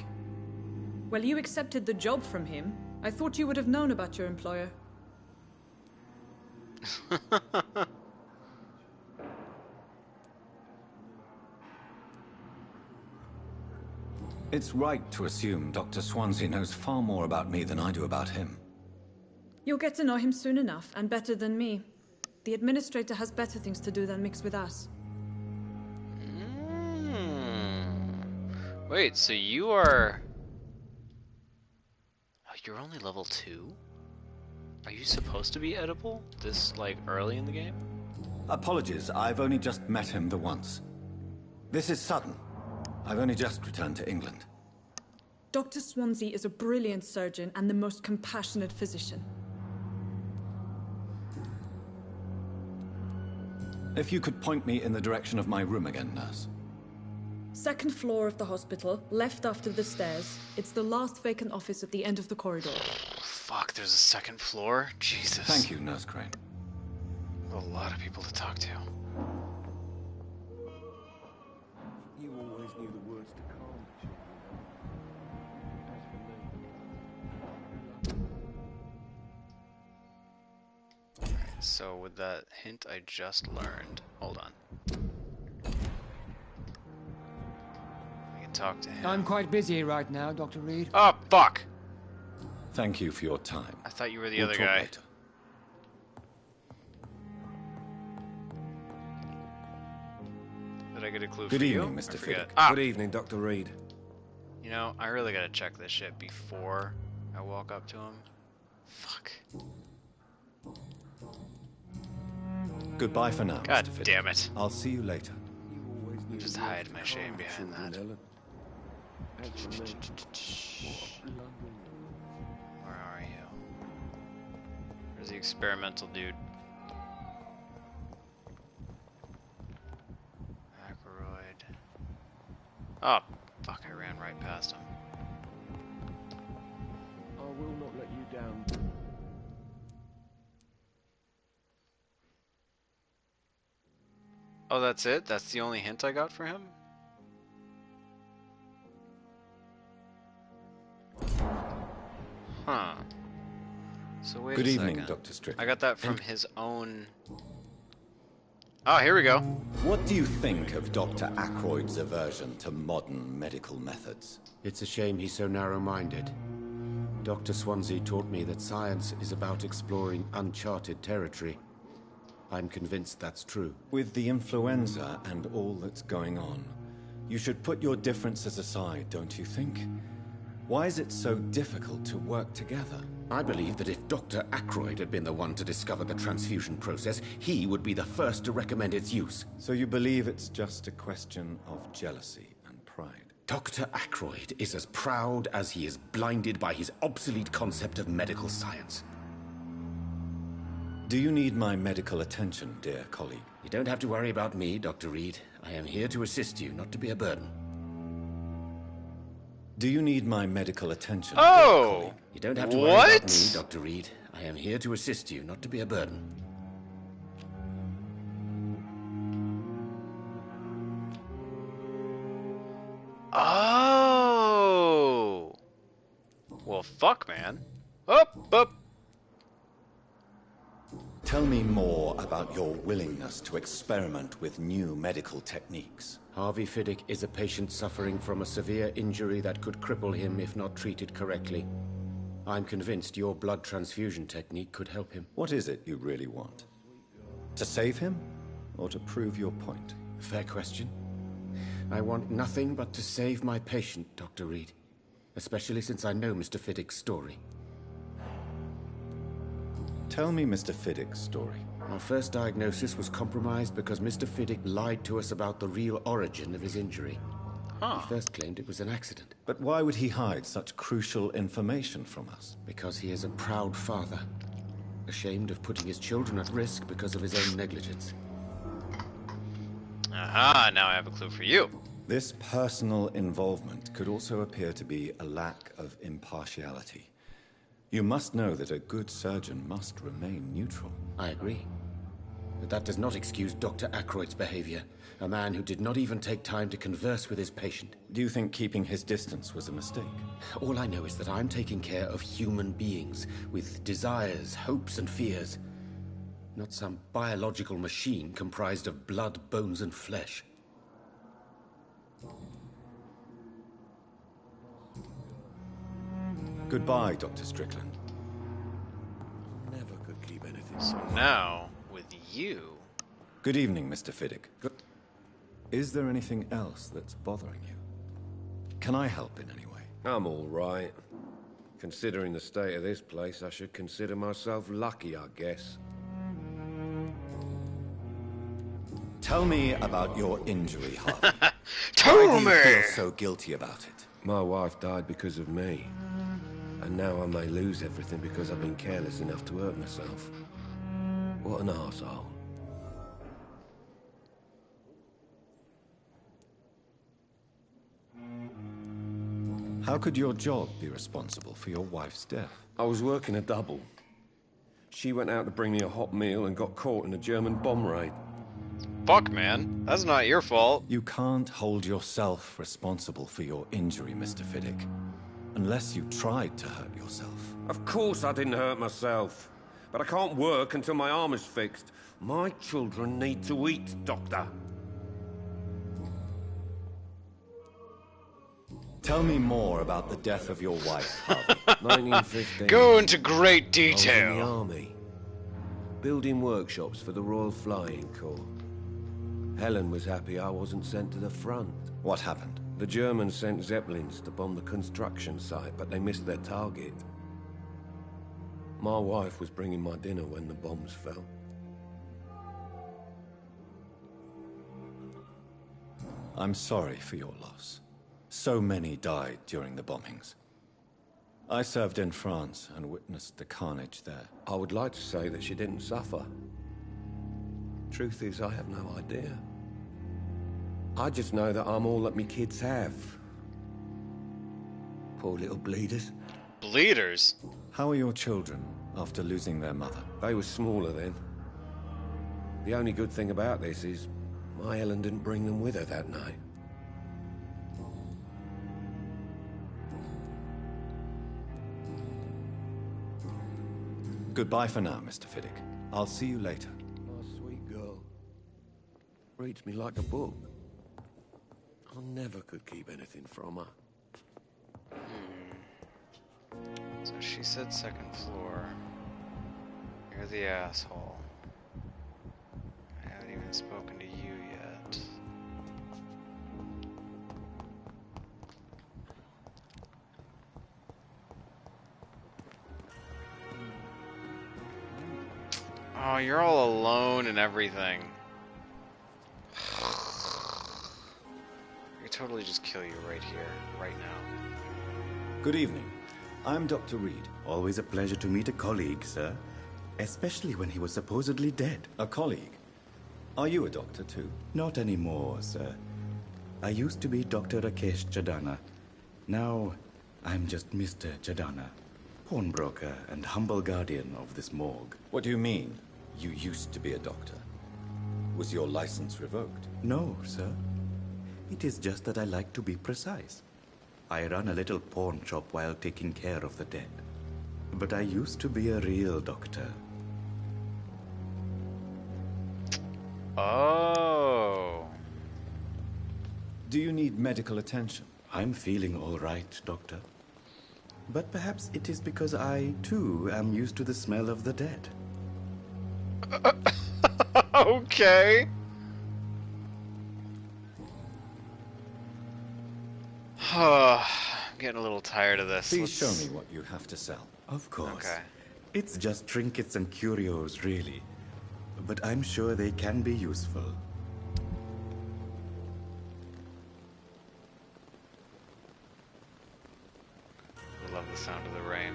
Well, you accepted the job from him. I thought you would have known about your employer. It's right to assume Dr. Swansea knows far more about me than I do about him. You'll get to know him soon enough, and better than me. The administrator has better things to do than mix with us. Wait, so you are... Oh, you're only level 2? Are you supposed to be edible this, like, early in the game? Apologies, I've only just met him the once. This is sudden. I've only just returned to England. Dr. Swansea is a brilliant surgeon and the most compassionate physician. If you could point me in the direction of my room again, nurse. Second floor of the hospital, left after the stairs. It's the last vacant office at the end of the corridor. Fuck, there's a second floor? Jesus. Thank you, Nurse Crane. A lot of people to talk to. You always knew the words to calm the children. So with that hint I just learned, hold on. I can talk to him. I'm quite busy right now, Dr. Reed. Oh, fuck! Thank you for your time. I thought you were the We'll other talk guy. later. Did I get a clue Good for evening, you? Mr. I forget. Fiddick. Ah! Good evening, Dr. Reed. You know, I really gotta check this shit before I walk up to him. Fuck. Goodbye for now, God Mr. Fiddick. damn it. I'll see you later. Just hide my shame behind that. Where are you? Where's the experimental dude? Ackroyd. Oh, fuck, I ran right past him. I will not let you down. Oh, that's it? That's the only hint I got for him? Huh. So wait Good a evening, second. Dr. Strickland. I got that from his own... Oh, here we go. What do you think of Dr. Ackroyd's aversion to modern medical methods? It's a shame he's so narrow-minded. Dr. Swansea taught me that science is about exploring uncharted territory. I'm convinced that's true. With the influenza and all that's going on, you should put your differences aside, don't you think? Why is it so difficult to work together? I believe that if Dr. Ackroyd had been the one to discover the transfusion process, he would be the first to recommend its use. So you believe it's just a question of jealousy and pride? Dr. Ackroyd is as proud as he is blinded by his obsolete concept of medical science. Do you need my medical attention, dear colleague? You don't have to worry about me, Dr. Reed. I am here to assist you, not to be a burden. Do you need my medical attention? Oh! You don't have to worry about me, Dr. Reed. I am here to assist you, not to be a burden. Oh! Well, fuck, man. Up! Tell me more about your willingness to experiment with new medical techniques. Harvey Fiddick is a patient suffering from a severe injury that could cripple him if not treated correctly. I'm convinced your blood transfusion technique could help him. What is it you really want? To save him, or to prove your point? Fair question. I want nothing but to save my patient, Dr. Reed. Especially since I know Mr. Fiddick's story. Tell me Mr. Fiddick's story. Our first diagnosis was compromised because Mr. Fiddick lied to us about the real origin of his injury. He first claimed it was an accident. But why would he hide such crucial information from us? Because he is a proud father. Ashamed of putting his children at risk because of his own negligence. Aha, now I have a clue for you. This personal involvement could also appear to be a lack of impartiality. You must know that a good surgeon must remain neutral. I agree. But that does not excuse Dr. Aykroyd's behavior. A man who did not even take time to converse with his patient. Do you think keeping his distance was a mistake? All I know is that I'm taking care of human beings with desires, hopes, and fears. Not some biological machine comprised of blood, bones, and flesh. Goodbye, Dr. Strickland. Never could keep anything. So now, with you... Good evening, Mr. Fiddick. Is there anything else that's bothering you? Can I help in any way? I'm all right. Considering the state of this place, I should consider myself lucky, I guess. Tell me about your injury, Harvey. Tell Why do me! you feel so guilty about it? My wife died because of me. And now I may lose everything because I've been careless enough to hurt myself. What an arsehole. How could your job be responsible for your wife's death? I was working a double. She went out to bring me a hot meal and got caught in a German bomb raid. Fuck, man. That's not your fault. You can't hold yourself responsible for your injury, Mr. Fiddick. Unless you tried to hurt yourself. Of course I didn't hurt myself. But I can't work until my arm is fixed. My children need to eat, Doctor. Tell me more about the death of your wife, Harvey. 1915. Go into great I was detail. in the army. Building workshops for the Royal Flying Corps. Helen was happy I wasn't sent to the front. What happened? The Germans sent Zeppelins to bomb the construction site, but they missed their target. My wife was bringing my dinner when the bombs fell. I'm sorry for your loss. So many died during the bombings. I served in France and witnessed the carnage there. I would like to say that she didn't suffer. Truth is, I have no idea. I just know that I'm all that me kids have. Poor little bleeders. Bleeders? How are your children after losing their mother? They were smaller then. The only good thing about this is my Helen didn't bring them with her that night. Goodbye for now, Mr. Fiddick. I'll see you later. My sweet girl. Reads me like a book. I never could keep anything from her. So she said second floor. You're the asshole. I haven't even spoken to you yet. Oh, you're all alone and everything. I could totally just kill you right here, right now. Good evening. I'm Dr. Reed. Always a pleasure to meet a colleague, sir. Especially when he was supposedly dead. A colleague? Are you a doctor too? Not anymore, sir. I used to be Dr. Rakesh Chadana. Now, I'm just Mr. Chadana, pawnbroker and humble guardian of this morgue. What do you mean? You used to be a doctor. Was your license revoked? No, sir. It is just that I like to be precise. I run a little pawn shop while taking care of the dead. But I used to be a real doctor. Oh. Do you need medical attention? I'm feeling all right, Doctor. But perhaps it is because I, too, am used to the smell of the dead. Okay. I'm getting a little tired of this. Please show me what you have to sell. Of course. Okay. It's just trinkets and curios, really. But I'm sure they can be useful. I love the sound of the rain.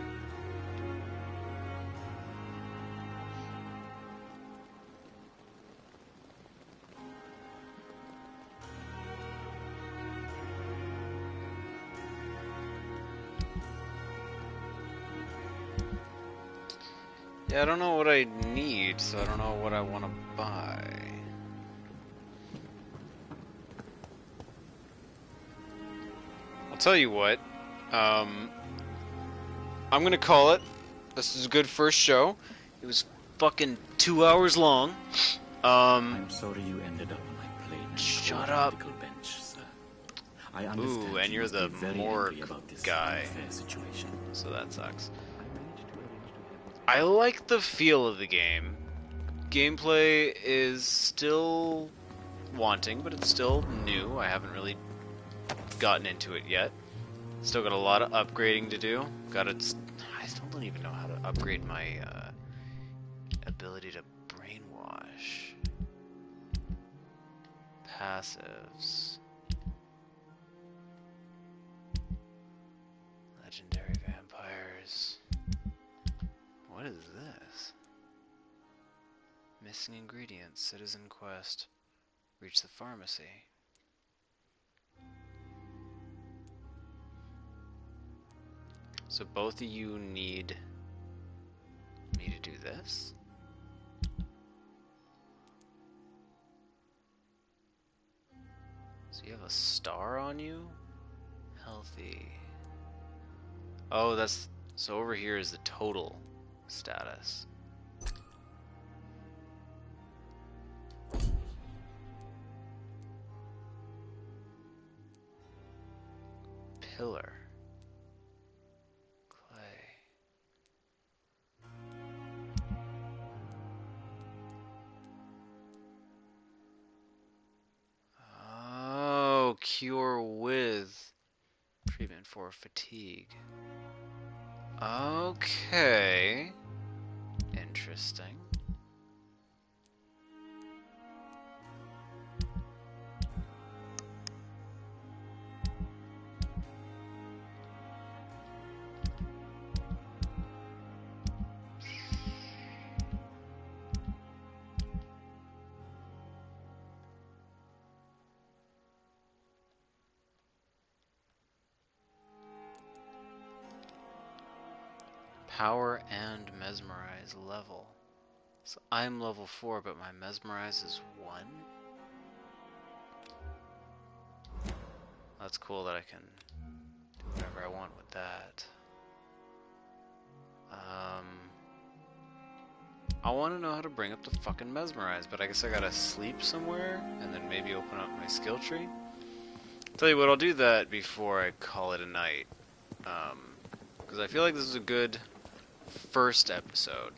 Yeah, I don't know what I need, so I don't know what I want to buy. I'll tell you what. I'm gonna call it. This is a good first show. It was fucking 2 hours long. I'm sorry you ended up on my plane. Shut up. Bench, sir. I understand. Ooh, and you're the very morgue angry about this guy. unfair situation. So that sucks. I like the feel of the game. Gameplay is still wanting, but it's still new. I haven't really gotten into it yet. Still got a lot of upgrading to do. I still don't even know how to upgrade my ability to brainwash. Passives. Legendary vampires. What is this? Missing ingredients, citizen quest. Reach the pharmacy. So both of you need me to do this? So you have a star on you? Healthy. Oh, that's... So over here is the total status. Pillar. Clay. Oh, cure with treatment for fatigue. Okay. Interesting. Power and mesmerize level. So I'm level 4, but my mesmerize is 1. That's cool that I can do whatever I want with that. I want to know how to bring up the fucking mesmerize, but I guess I gotta sleep somewhere and then maybe open up my skill tree. Tell you what, I'll do that before I call it a night. Because I feel like this is a good first episode.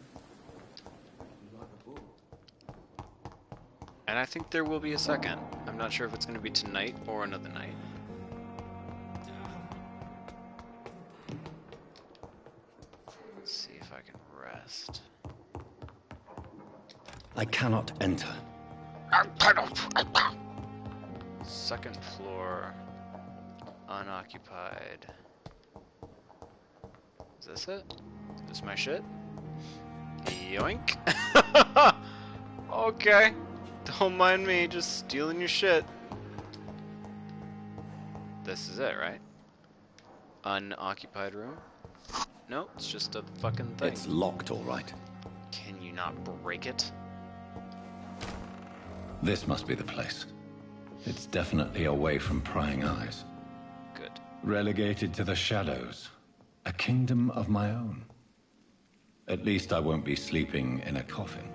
And I think there will be a second. I'm not sure if it's going to be tonight or another night. Let's see if I can rest. I cannot enter. Second floor. Unoccupied. Is this it? Is this my shit? Yoink. Okay. Don't mind me, just stealing your shit. This is it, right? unoccupied room. No, it's just a fucking thing. It's locked, all right. Can you not break it? This must be the place. It's definitely away from prying eyes. Good. Relegated to the shadows. A kingdom of my own. At least I won't be sleeping in a coffin.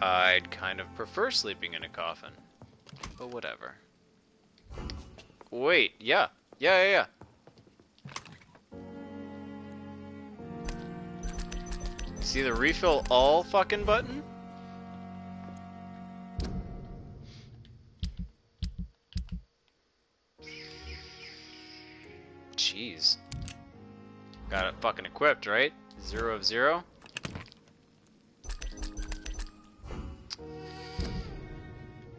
I'd kind of prefer sleeping in a coffin. But whatever. Wait, yeah. Yeah. See the refill all fucking button? Jeez. Got it fucking equipped, right? 0 of 0.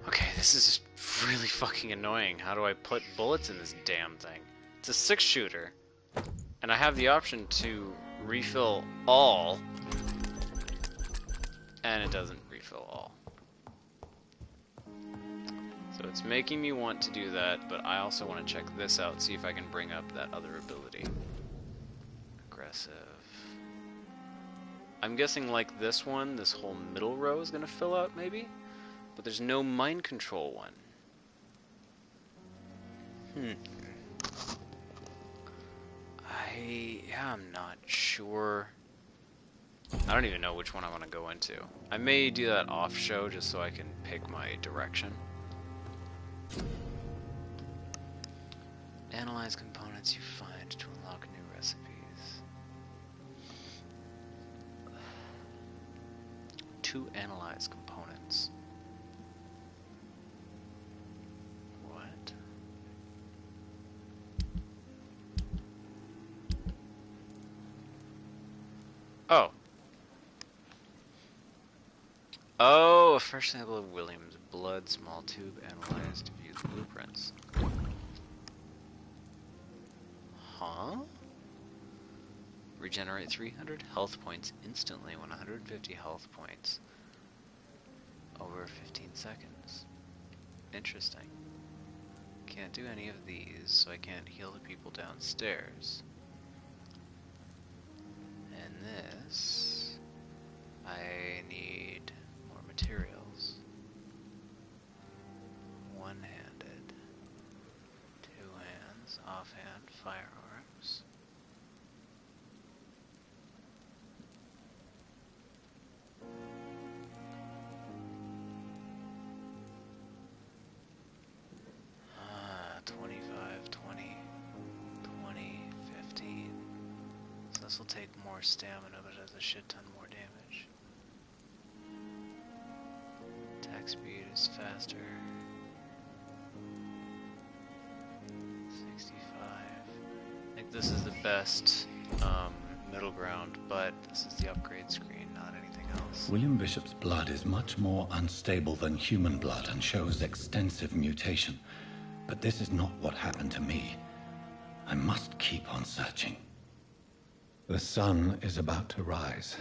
Okay, this is really fucking annoying. How do I put bullets in this damn thing? It's a 6-shooter. And I have the option to refill all. And it doesn't refill all. So it's making me want to do that, but I also want to check this out, see if I can bring up that other ability. Aggressive. I'm guessing like this one, this whole middle row is going to fill out maybe? But there's no mind control one. I'm not sure. I don't even know which one I want to go into. I may do that off show just so I can pick my direction. Analyze components you find to unlock new recipes. To analyze components. What? Oh. Oh, a fresh sample of William's blood, small tube, analyzed to view the blueprints. Huh? Regenerate 300 health points instantly when 150 health points. Over 15 seconds. Interesting. Can't do any of these, so I can't heal the people downstairs. And this... I need more materials. One-handed. Two hands, offhand, firearms. Ah, 25, 20, 20, 15. So this will take more stamina, but it has a shit ton more damage. Attack speed is faster. 65. I think this is the best middle ground, but this is the upgrade screen, not anything else. William Bishop's blood is much more unstable than human blood and shows extensive mutation. But this is not what happened to me. I must keep on searching. The sun is about to rise.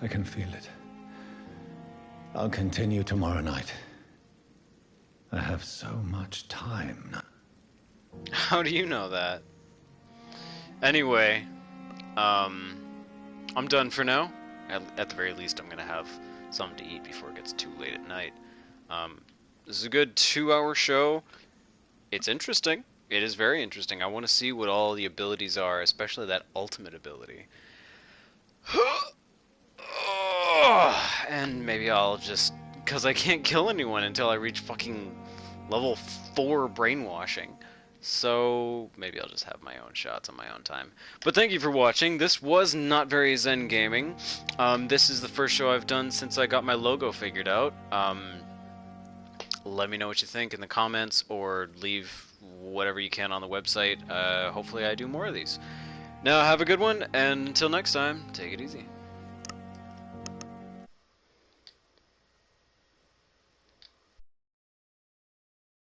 I can feel it. I'll continue tomorrow night. I have so much time now. How do you know that? Anyway, I'm done for now. At the very least, I'm gonna have something to eat before it gets too late at night. This is a good 2-hour show. It's interesting. It is very interesting. I want to see what all the abilities are, especially that ultimate ability. And maybe I'll just... because I can't kill anyone until I reach fucking level 4 brainwashing. So maybe I'll just have my own shots on my own time. But thank you for watching. This was Not Very Zen Gaming. This is the first show I've done since I got my logo figured out. Let me know what you think in the comments, or leave whatever you can on the website. Hopefully I do more of these. Now have a good one, and until next time, take it easy.